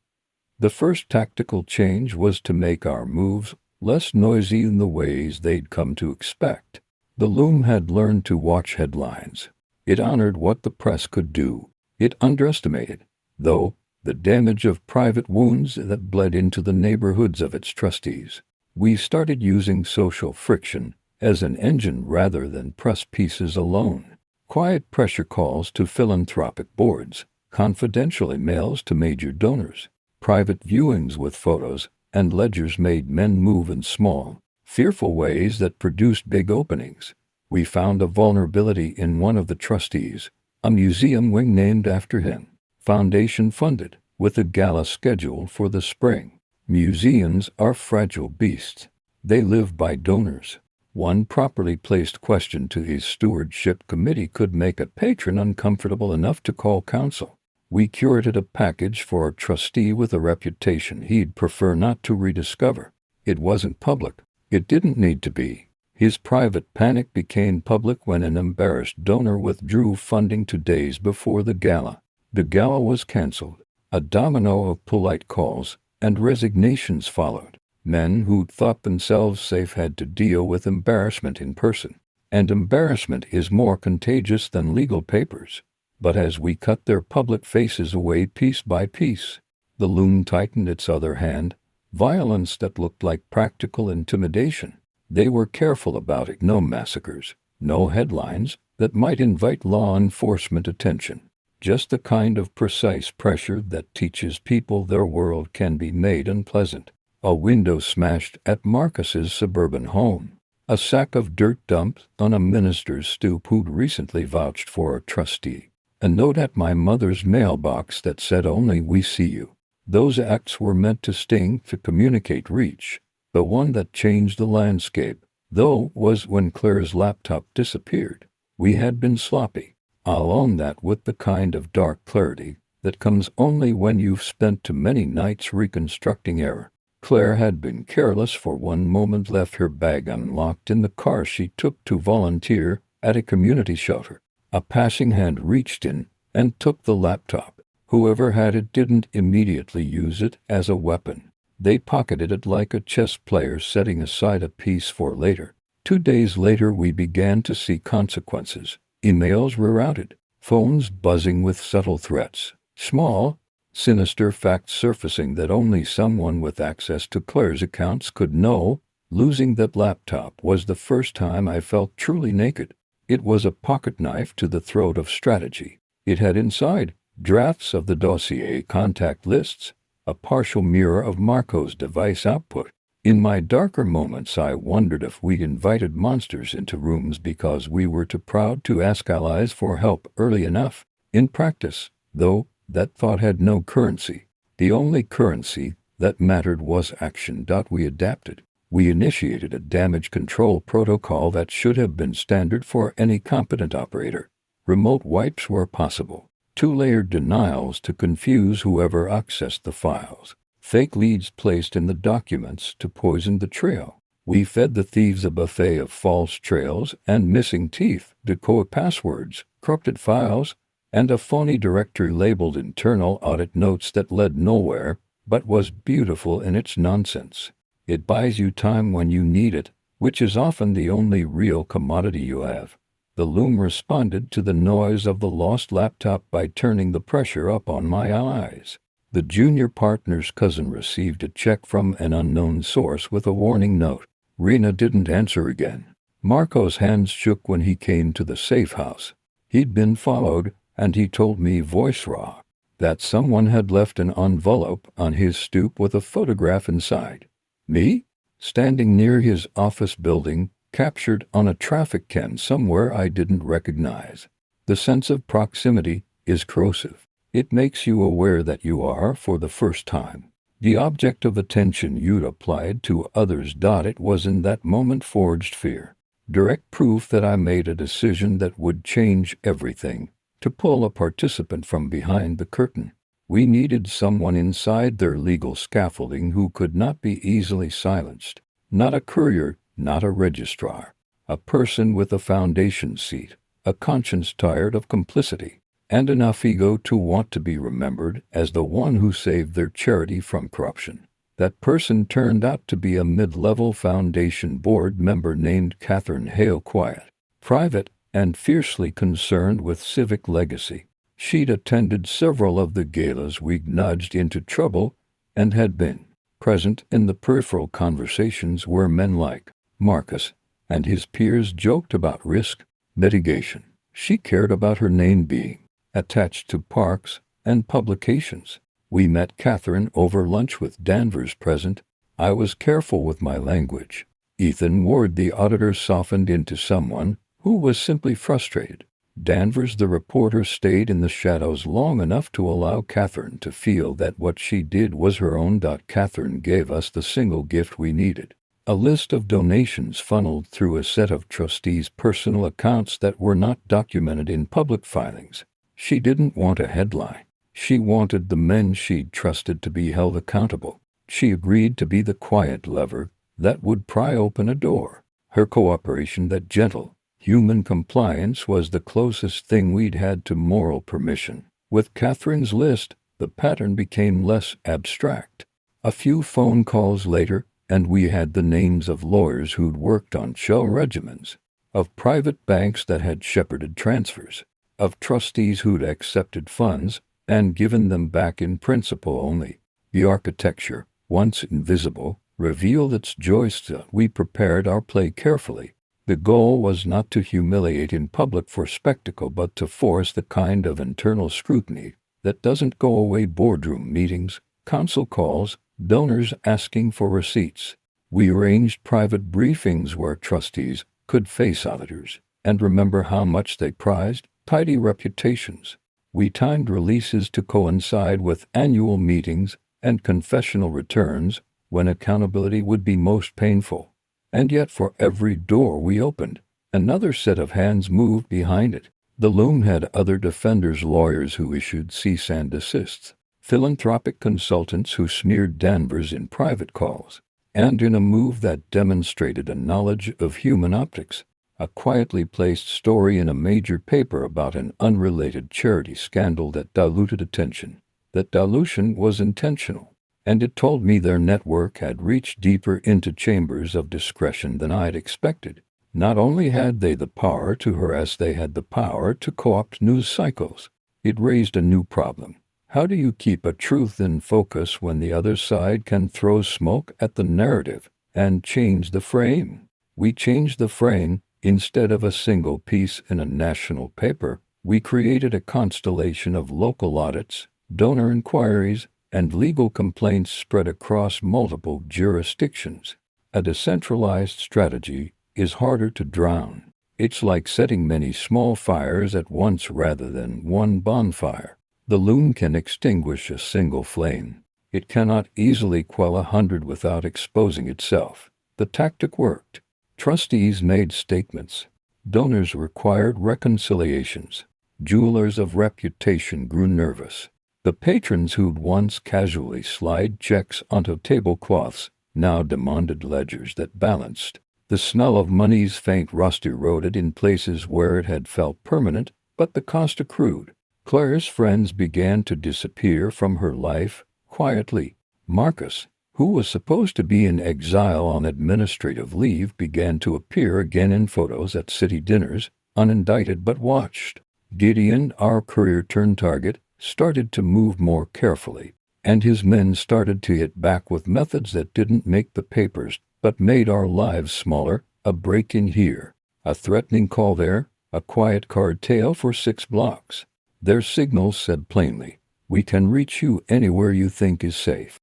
The first tactical change was to make our moves less noisy in the ways they'd come to expect. The Loom had learned to watch headlines. It honored what the press could do. It underestimated, though, the damage of private wounds that bled into the neighborhoods of its trustees. We started using social friction as an engine rather than press pieces alone. Quiet pressure calls to philanthropic boards, confidential emails to major donors, private viewings with photos and ledgers made men move in small, fearful ways that produced big openings. We found a vulnerability in one of the trustees, a museum wing named after him, foundation funded, with a gala scheduled for the spring. Museums are fragile beasts. They live by donors. One properly placed question to his stewardship committee could make a patron uncomfortable enough to call counsel. We curated a package for a trustee with a reputation he'd prefer not to rediscover. It wasn't public. It didn't need to be. His private panic became public when an embarrassed donor withdrew funding 2 days before the gala. The gala was canceled. A domino of polite calls and resignations followed. Men who'd thought themselves safe had to deal with embarrassment in person. And embarrassment is more contagious than legal papers. But as we cut their public faces away piece by piece, the Loom tightened its other hand. Violence that looked like practical intimidation. They were careful about it. No massacres, no headlines that might invite law enforcement attention. Just the kind of precise pressure that teaches people their world can be made unpleasant. A window smashed at Marcus's suburban home. A sack of dirt dumped on a minister's stoop who'd recently vouched for a trustee. A note at my mother's mailbox that said only "We see you." Those acts were meant to sting, to communicate reach. The one that changed the landscape, though, was when Claire's laptop disappeared. We had been sloppy. I'll own that, with the kind of dark clarity that comes only when you've spent too many nights reconstructing error. Claire had been careless for one moment, left her bag unlocked in the car she took to volunteer at a community shelter. A passing hand reached in and took the laptop. Whoever had it didn't immediately use it as a weapon. They pocketed it like a chess player setting aside a piece for later. 2 days later we began to see consequences. Emails rerouted, phones buzzing with subtle threats, small, sinister facts surfacing that only someone with access to Claire's accounts could know. Losing that laptop was the first time I felt truly naked. It was a pocket knife to the throat of strategy. It had inside drafts of the dossier, contact lists, a partial mirror of Marco's device output. In my darker moments I wondered if we'd invited monsters into rooms because we were too proud to ask allies for help early enough. In practice, though, that thought had no currency. The only currency that mattered was action. We adapted. We initiated a damage control protocol that should have been standard for any competent operator. Remote wipes were possible. 2-layered denials to confuse whoever accessed the files. Fake leads placed in the documents to poison the trail. We fed the thieves a buffet of false trails and missing teeth, decay passwords, corrupted files, and a phony directory labeled internal audit notes that led nowhere, but was beautiful in its nonsense. It buys you time when you need it, which is often the only real commodity you have. The Loom responded to the noise of the lost laptop by turning the pressure up on my allies. The junior partner's cousin received a check from an unknown source with a warning note. Rena didn't answer again. Marco's hands shook when he came to the safe house. He'd been followed, and he told me, voice raw, that someone had left an envelope on his stoop with a photograph inside. Me? Standing near his office building, captured on a traffic cam somewhere I didn't recognize. The sense of proximity is corrosive. It makes you aware that you are, for the first time, The object of attention you'd applied to others. It was in that moment forged fear. Direct proof that I made a decision that would change everything. To pull a participant from behind the curtain. We needed someone inside their legal scaffolding who could not be easily silenced. Not a courier, not a registrar. A person with a foundation seat, a conscience tired of complicity, and enough ego to want to be remembered as the one who saved their charity from corruption. That person turned out to be a mid-level Foundation board member named Catherine Hale, quiet, private, and fiercely concerned with civic legacy. She'd attended several of the galas we'd nudged into trouble and had been present in the peripheral conversations where men like Marcus and his peers joked about risk mitigation. She cared about her name being attached to parks and publications. We met Catherine over lunch with Danvers present. I was careful with my language. Ethan Ward, the auditor, softened into someone who was simply frustrated. Danvers, the reporter, stayed in the shadows long enough to allow Catherine to feel that what she did was her own. Catherine gave us the single gift we needed. A list of donations funneled through a set of trustees' personal accounts that were not documented in public filings. She didn't want a headline. She wanted the men she'd trusted to be held accountable. She agreed to be the quiet lever that would pry open a door. Her cooperation, that gentle, human compliance, was the closest thing we'd had to moral permission. With Catherine's list, the pattern became less abstract. A few phone calls later, and we had the names of lawyers who'd worked on shell regimens, of private banks that had shepherded transfers, of trustees who'd accepted funds and given them back in principle only. The architecture, once invisible, revealed its joists. We prepared our play carefully. The goal was not to humiliate in public for spectacle, but to force the kind of internal scrutiny that doesn't go away. Boardroom meetings, council calls, donors asking for receipts. We arranged private briefings where trustees could face auditors and remember how much they prized tidy reputations. We timed releases to coincide with annual meetings and confessional returns when accountability would be most painful. And yet for every door we opened, another set of hands moved behind it. The Loom had other defenders, lawyers who issued cease and desists, philanthropic consultants who smeared Danvers in private calls, and in a move that demonstrated a knowledge of human optics, a quietly placed story in a major paper about an unrelated charity scandal that diluted attention. That dilution was intentional, and it told me their network had reached deeper into chambers of discretion than I'd expected. Not only had they the power to harass, they had the power to co-opt news cycles. It raised a new problem. How do you keep a truth in focus when the other side can throw smoke at the narrative and change the frame? We changed the frame. Instead of a single piece in a national paper, we created a constellation of local audits, donor inquiries, and legal complaints spread across multiple jurisdictions. A decentralized strategy is harder to drown. It's like setting many small fires at once rather than one bonfire. The Loom can extinguish a single flame. It cannot easily quell 100 without exposing itself. The tactic worked. Trustees made statements. Donors required reconciliations. Jewelers of reputation grew nervous. The patrons who'd once casually slide checks onto tablecloths now demanded ledgers that balanced. The smell of money's faint rust eroded in places where it had felt permanent, but the cost accrued. Claire's friends began to disappear from her life, quietly. Marcus, who was supposed to be in exile on administrative leave, began to appear again in photos at city dinners, unindicted but watched. Gideon, our courier turned target, started to move more carefully, and his men started to hit back with methods that didn't make the papers but made our lives smaller. A break-in here, a threatening call there, a quiet card tale for 6 blocks. Their signals said plainly, "We can reach you anywhere you think is safe."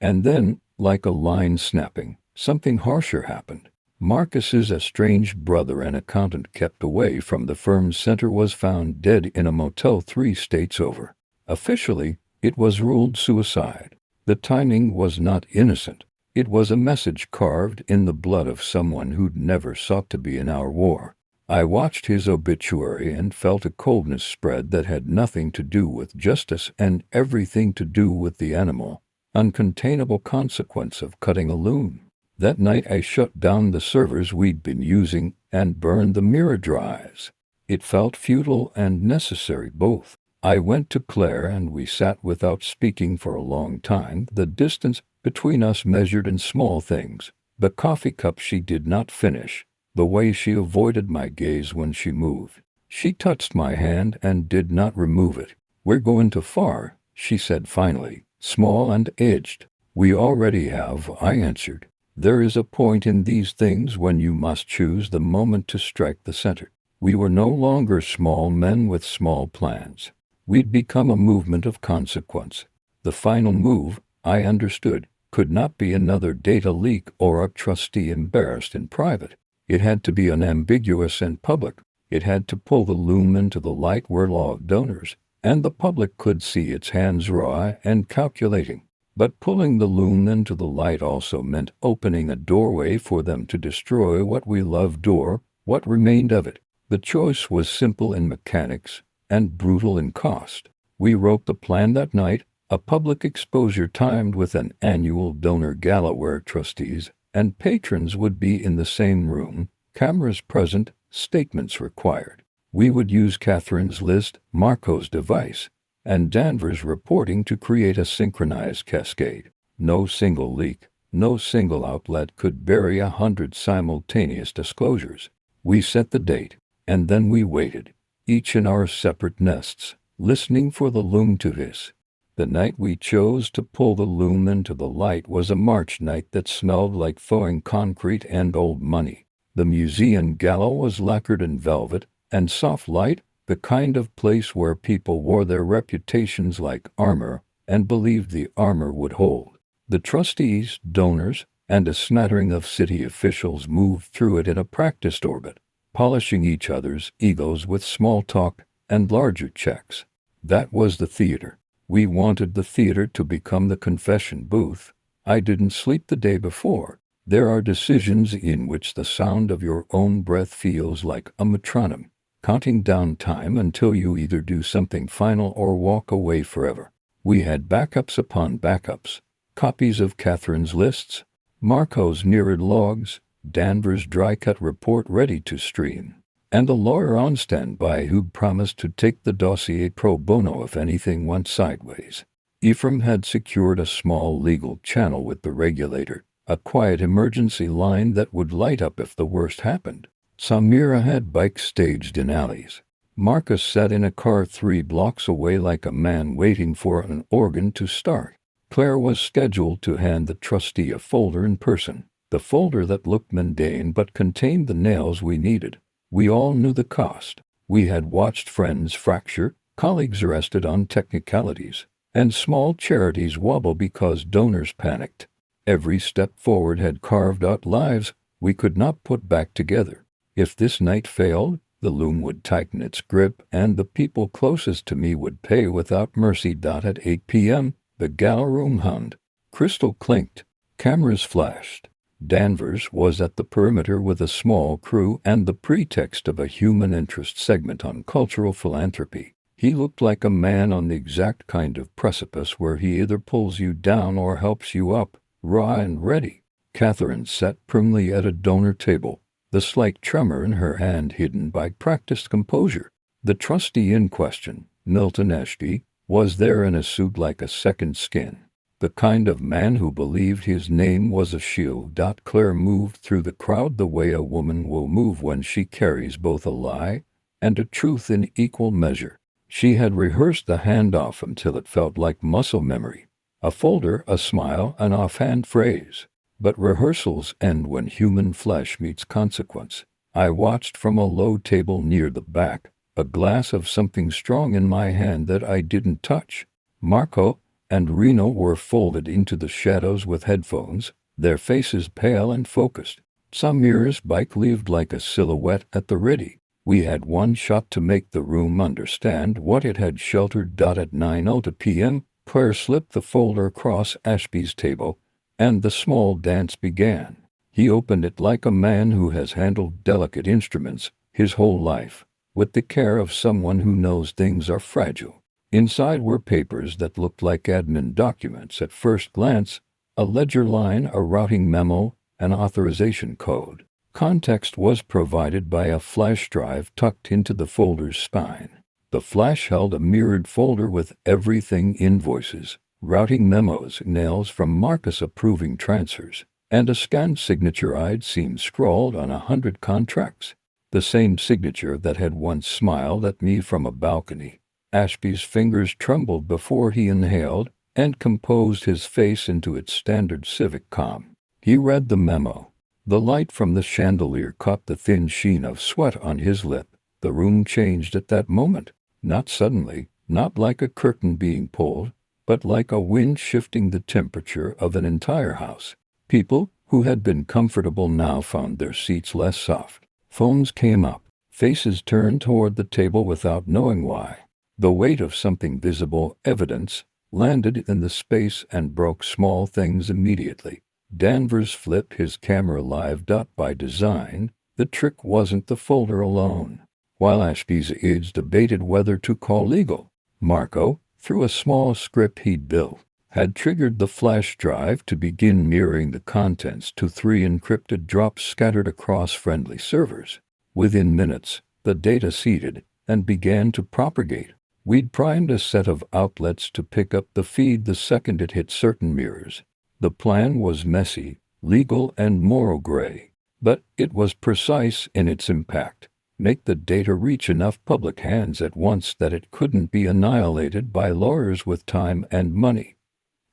And then, like a line snapping, something harsher happened. Marcus's estranged brother, an accountant kept away from the firm's center, was found dead in a motel 3 states over. Officially, it was ruled suicide. The timing was not innocent. It was a message carved in the blood of someone who'd never sought to be in our war. I watched his obituary and felt a coldness spread that had nothing to do with justice and everything to do with the animal, uncontainable consequence of cutting a loom. That night I shut down the servers we'd been using and burned the mirror drives. It felt futile and necessary both. I went to Claire and we sat without speaking for a long time, the distance between us measured in small things. The coffee cup she did not finish, the way she avoided my gaze when she moved. She touched my hand and did not remove it. "We're going too far," she said finally, small and edged. "We already have," I answered. "There is a point in these things when you must choose the moment to strike the center." We were no longer small men with small plans. We'd become a movement of consequence. The final move, I understood, could not be another data leak or a trustee embarrassed in private. It had to be unambiguous and public. It had to pull the loom into the light where law donors and the public could see its hands raw and calculating. But pulling the loom into the light also meant opening a doorway for them to destroy what we loved or what remained of it. The choice was simple in mechanics and brutal in cost. We wrote the plan that night, a public exposure timed with an annual donor gala where trustees and patrons would be in the same room, cameras present, statements required. We would use Catherine's list, Marco's device, and Danvers' reporting to create a synchronized cascade. No single leak, no single outlet could bury 100 simultaneous disclosures. We set the date, and then we waited, each in our separate nests, listening for the loom to hiss. The night we chose to pull the loom into the light was a March night that smelled like thawing concrete and old money. The museum gala was lacquered in velvet and soft light, the kind of place where people wore their reputations like armor and believed the armor would hold. The trustees, donors, and a smattering of city officials moved through it in a practiced orbit, polishing each other's egos with small talk and larger checks. That was the theater. We wanted the theater to become the confession booth. I didn't sleep the day before. There are decisions in which the sound of your own breath feels like a metronome, counting down time until you either do something final or walk away forever. We had backups upon backups, copies of Catherine's lists, Marco's mirrored logs, Danvers' dry-cut report ready to stream, and a lawyer on standby who'd promised to take the dossier pro bono if anything went sideways. Ephraim had secured a small legal channel with the regulator, a quiet emergency line that would light up if the worst happened. Samira had bikes staged in alleys. Marcus sat in a car 3 blocks away like a man waiting for an organ to start. Claire was scheduled to hand the trustee a folder in person, the folder that looked mundane but contained the nails we needed. We all knew the cost. We had watched friends fracture, colleagues arrested on technicalities, and small charities wobble because donors panicked. Every step forward had carved out lives we could not put back together. If this night failed, the loom would tighten its grip and the people closest to me would pay without mercy. At 8 p.m., the gala room hummed. Crystal clinked. Cameras flashed. Danvers was at the perimeter with a small crew and the pretext of a human interest segment on cultural philanthropy. He looked like a man on the exact kind of precipice where he either pulls you down or helps you up, raw and ready. Catherine sat primly at a donor table, the slight tremor in her hand hidden by practiced composure. The trustee in question, Milton Ashby, was there in a suit like a second skin. The kind of man who believed his name was a shield. Claire moved through the crowd the way a woman will move when she carries both a lie and a truth in equal measure. She had rehearsed the handoff until it felt like muscle memory. A folder, a smile, an offhand phrase. But rehearsals end when human flesh meets consequence. I watched from a low table near the back, a glass of something strong in my hand that I didn't touch. Marco and Reno were folded into the shadows with headphones, their faces pale and focused. Samira's bike lived like a silhouette at the ready. We had one shot to make the room understand what it had sheltered. At 9:02 p.m., Claire slipped the folder across Ashby's table, and the small dance began. He opened it like a man who has handled delicate instruments his whole life, with the care of someone who knows things are fragile. Inside were papers that looked like admin documents at first glance, a ledger line, a routing memo, an authorization code. Context was provided by a flash drive tucked into the folder's spine. The flash held a mirrored folder with everything: invoices, routing memos, emails from Marcus approving transfers, and a scanned signature I'd seen scrawled on 100 contracts. The same signature that had once smiled at me from a balcony. Ashby's fingers trembled before he inhaled and composed his face into its standard civic calm. He read the memo. The light from the chandelier caught the thin sheen of sweat on his lip. The room changed at that moment. Not suddenly, not like a curtain being pulled, but like a wind shifting the temperature of an entire house. People who had been comfortable now found their seats less soft. Phones came up. Faces turned toward the table without knowing why. The weight of something visible, evidence, landed in the space and broke small things immediately. Danvers flipped his camera live. By design, the trick wasn't the folder alone. While Ashby's aides debated whether to call legal, Marco, through a small script he'd built, had triggered the flash drive to begin mirroring the contents to 3 encrypted drops scattered across friendly servers. Within minutes, the data seeded and began to propagate. We'd primed a set of outlets to pick up the feed the second it hit certain mirrors. The plan was messy, legal, and moral gray, but it was precise in its impact. Make the data reach enough public hands at once that it couldn't be annihilated by lawyers with time and money.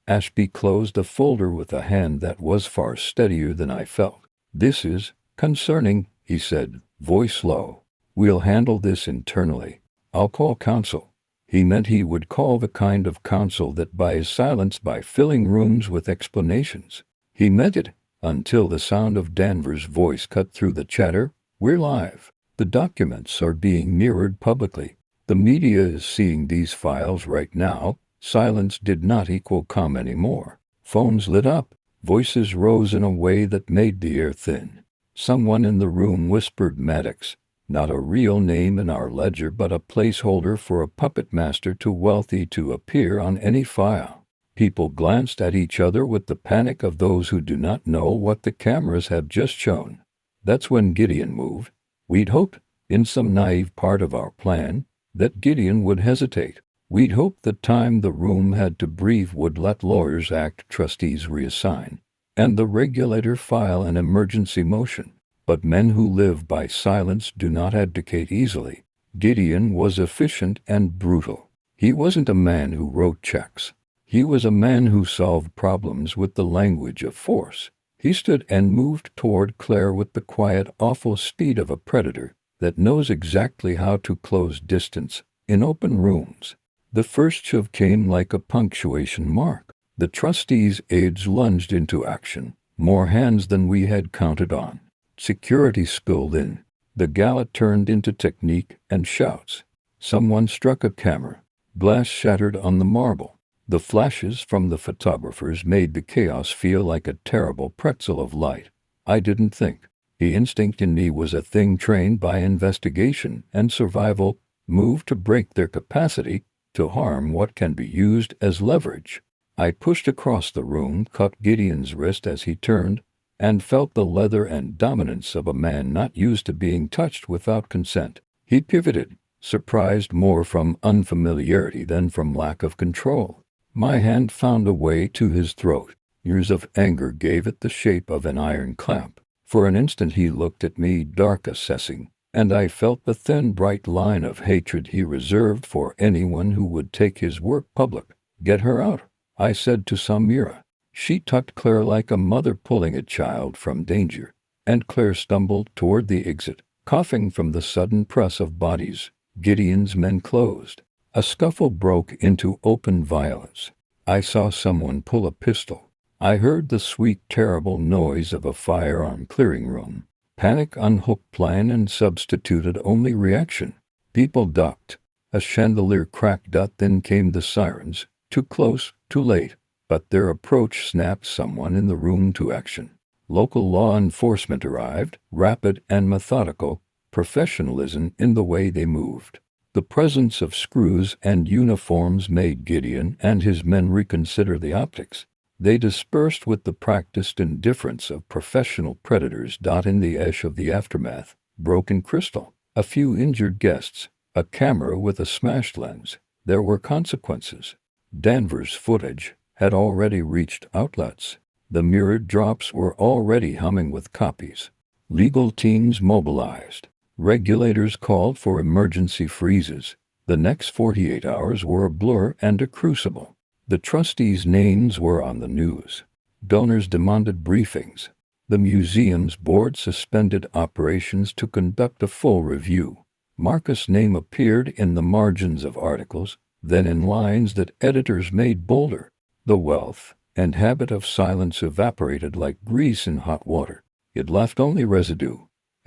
Ashby closed the folder with a hand that was far steadier than I felt. "This is concerning," he said, voice low. "We'll handle this internally. I'll call counsel." He meant he would call the kind of counsel that buys silence by filling rooms with explanations. He meant it, until the sound of Danvers' voice cut through the chatter. "We're live. The documents are being mirrored publicly. The media is seeing these files right now." Silence did not equal calm anymore. Phones lit up. Voices rose in a way that made the air thin. Someone in the room whispered Maddox. Not a real name in our ledger, but a placeholder for a puppet master too wealthy to appear on any file. People glanced at each other with the panic of those who do not know what the cameras have just shown. That's when Gideon moved. We'd hoped, in some naive part of our plan, that Gideon would hesitate. We'd hoped the time the room had to breathe would let lawyers act, trustees reassign, and the regulator file an emergency motion. But men who live by silence do not abdicate easily. Gideon was efficient and brutal. He wasn't a man who wrote checks. He was a man who solved problems with the language of force. He stood and moved toward Claire with the quiet, awful speed of a predator that knows exactly how to close distance in open rooms. The first shove came like a punctuation mark. The trustees' aides lunged into action, more hands than we had counted on. Security spilled in. The gala turned into technique and shouts. Someone struck a camera. Glass shattered on the marble. The flashes from the photographers made the chaos feel like a terrible pretzel of light. I didn't think. The instinct in me was a thing trained by investigation and survival, moved to break their capacity to harm what can be used as leverage. I pushed across the room, caught Gideon's wrist as he turned, and felt the leather and dominance of a man not used to being touched without consent. He pivoted, surprised more from unfamiliarity than from lack of control. My hand found a way to his throat. Years of anger gave it the shape of an iron clamp. For an instant he looked at me, dark, assessing, and I felt the thin, bright line of hatred he reserved for anyone who would take his work public. "Get her out," I said to Samira. She tucked Claire like a mother pulling a child from danger, and Claire stumbled toward the exit, coughing from the sudden press of bodies. Gideon's men closed. A scuffle broke into open violence. I saw someone pull a pistol. I heard the sweet, terrible noise of a firearm clearing room. Panic unhooked plan and substituted only reaction. People ducked. A chandelier cracked. Then came the sirens. Too close, too late, but their approach snapped someone in the room to action. Local law enforcement arrived, rapid and methodical, professionalism in the way they moved. The presence of screws and uniforms made Gideon and his men reconsider the optics. They dispersed with the practiced indifference of professional predators. In the ash of the aftermath, broken crystal, a few injured guests, a camera with a smashed lens. There were consequences. Danvers' footage had already reached outlets. The mirrored drops were already humming with copies. Legal teams mobilized. Regulators called for emergency freezes. The next 48 hours were a blur and a crucible. The trustees' names were on the news. Donors demanded briefings. The museum's board suspended operations to conduct a full review. Marcus' name appeared in the margins of articles, then in lines that editors made bolder. The wealth and habit of silence evaporated like grease in hot water. It left only residue.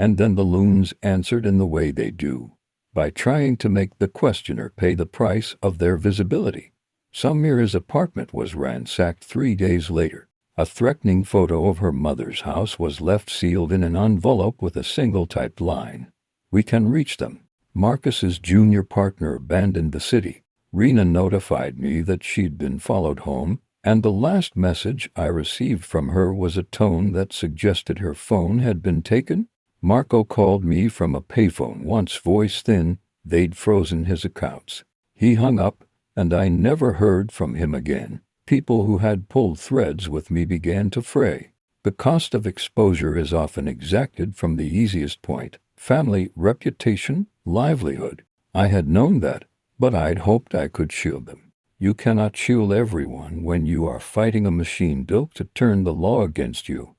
And then the loons answered in the way they do, by trying to make the questioner pay the price of their visibility. Samira's apartment was ransacked 3 days later. A threatening photo of her mother's house was left sealed in an envelope with a single typed line. "We can reach them." Marcus's junior partner abandoned the city. Rena notified me that she'd been followed home, and the last message I received from her was a tone that suggested her phone had been taken. Marco called me from a payphone once, voice thin. They'd frozen his accounts. He hung up, and I never heard from him again. People who had pulled threads with me began to fray. The cost of exposure is often exacted from the easiest point: family, reputation, livelihood. I had known that, but I'd hoped I could shield them. You cannot shield everyone when you are fighting a machine built to turn the law against you.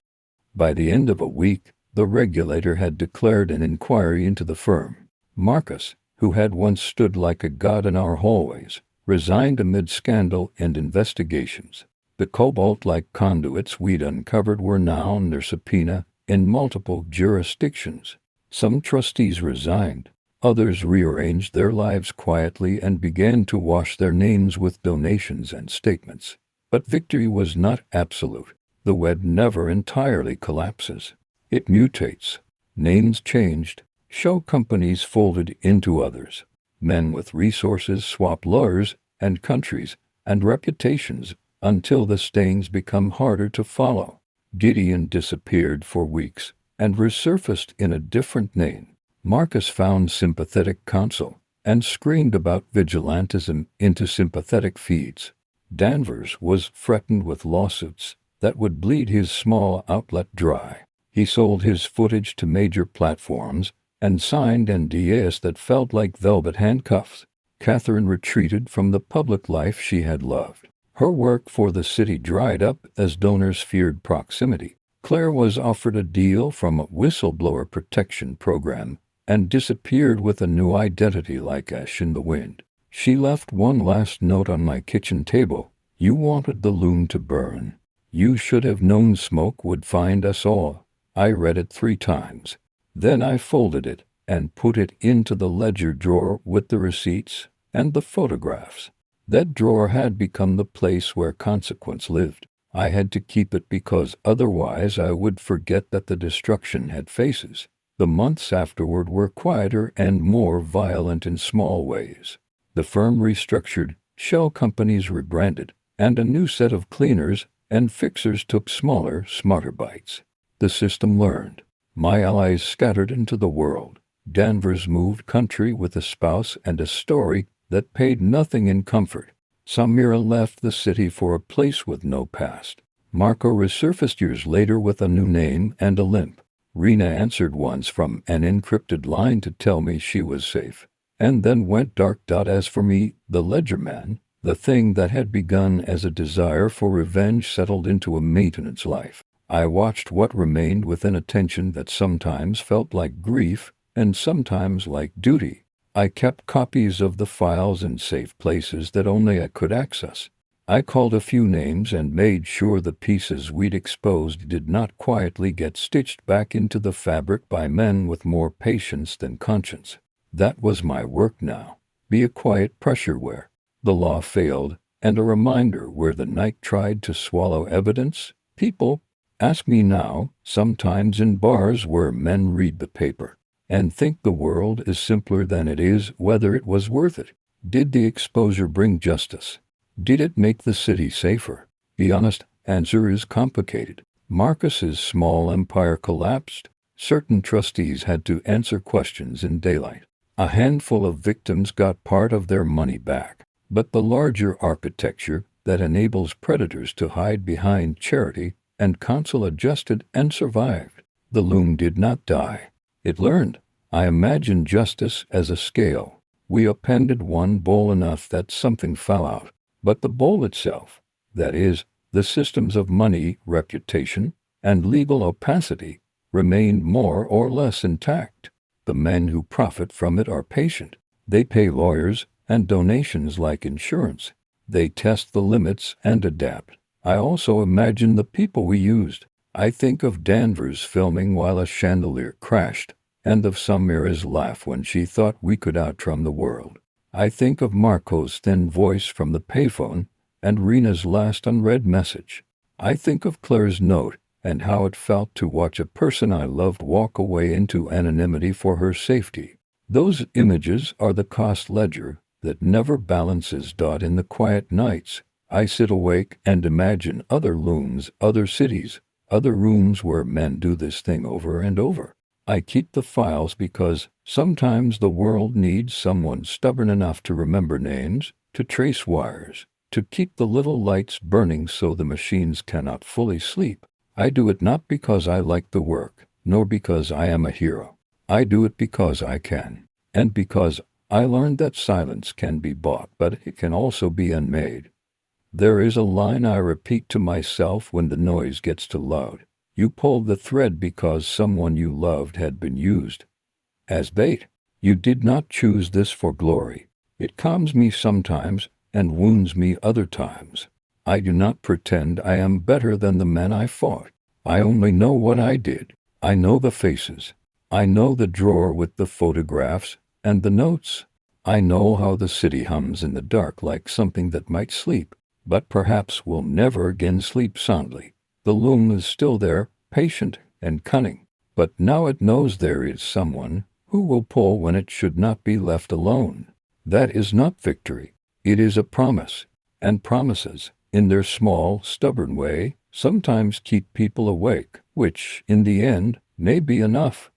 By the end of a week, the regulator had declared an inquiry into the firm. Marcus, who had once stood like a god in our hallways, resigned amid scandal and investigations. The cobalt-like conduits we'd uncovered were now under subpoena in multiple jurisdictions. Some trustees resigned. Others rearranged their lives quietly and began to wash their names with donations and statements. But victory was not absolute. The web never entirely collapses. It mutates. Names changed. Show companies folded into others. Men with resources swap lawyers and countries and reputations until the stains become harder to follow. Gideon disappeared for weeks and resurfaced in a different name. Marcus found sympathetic counsel and screamed about vigilantism into sympathetic feeds. Danvers was threatened with lawsuits that would bleed his small outlet dry. He sold his footage to major platforms and signed NDAs that felt like velvet handcuffs. Catherine retreated from the public life she had loved. Her work for the city dried up as donors feared proximity. Claire was offered a deal from a whistleblower protection program and disappeared with a new identity like ash in the wind. She left one last note on my kitchen table. "You wanted the loom to burn. You should have known smoke would find us all." I read it 3 times. Then I folded it and put it into the ledger drawer with the receipts and the photographs. That drawer had become the place where consequence lived. I had to keep it because otherwise I would forget that the destruction had faces. The months afterward were quieter and more violent in small ways. The firm restructured, shell companies rebranded, and a new set of cleaners and fixers took smaller, smarter bites. The system learned. My allies scattered into the world. Danvers moved country with a spouse and a story that paid nothing in comfort. Samira left the city for a place with no past. Marco resurfaced years later with a new name and a limp. Rena answered once from an encrypted line to tell me she was safe, and then went dark. As for me, the ledger man, the thing that had begun as a desire for revenge settled into a maintenance life. I watched what remained within a tension that sometimes felt like grief and sometimes like duty. I kept copies of the files in safe places that only I could access. I called a few names and made sure the pieces we'd exposed did not quietly get stitched back into the fabric by men with more patience than conscience. That was my work now. Be a quiet pressure where the law failed and a reminder where the night tried to swallow evidence. People ask me now, sometimes in bars where men read the paper and think the world is simpler than it is, whether it was worth it. Did the exposure bring justice? Did it make the city safer? The honest answer is complicated. Marcus's small empire collapsed. Certain trustees had to answer questions in daylight. A handful of victims got part of their money back. But the larger architecture that enables predators to hide behind charity and counsel adjusted and survived. The loom did not die. It learned. I imagined justice as a scale. We appended one bowl enough that something fell out. But the bowl itself, that is, the systems of money, reputation, and legal opacity, remained more or less intact. The men who profit from it are patient. They pay lawyers and donations like insurance. They test the limits and adapt. I also imagine the people we used. I think of Danvers filming while a chandelier crashed, and of Samira's laugh when she thought we could outrun the world. I think of Marco's thin voice from the payphone and Rena's last unread message. I think of Claire's note and how it felt to watch a person I loved walk away into anonymity for her safety. Those images are the cost ledger that never balances. In the quiet nights, I sit awake and imagine other looms, other cities, other rooms where men do this thing over and over. I keep the files because sometimes the world needs someone stubborn enough to remember names, to trace wires, to keep the little lights burning so the machines cannot fully sleep. I do it not because I like the work, nor because I am a hero. I do it because I can, and because I learned that silence can be bought, but it can also be unmade. There is a line I repeat to myself when the noise gets too loud. You pulled the thread because someone you loved had been used as bait. You did not choose this for glory. It calms me sometimes and wounds me other times. I do not pretend I am better than the men I fought. I only know what I did. I know the faces. I know the drawer with the photographs and the notes. I know how the city hums in the dark like something that might sleep, but perhaps will never again sleep soundly. The loom is still there, patient and cunning, but now it knows there is someone who will pull when it should not be left alone. That is not victory. It is a promise, and promises, in their small, stubborn way, sometimes keep people awake, which, in the end, may be enough.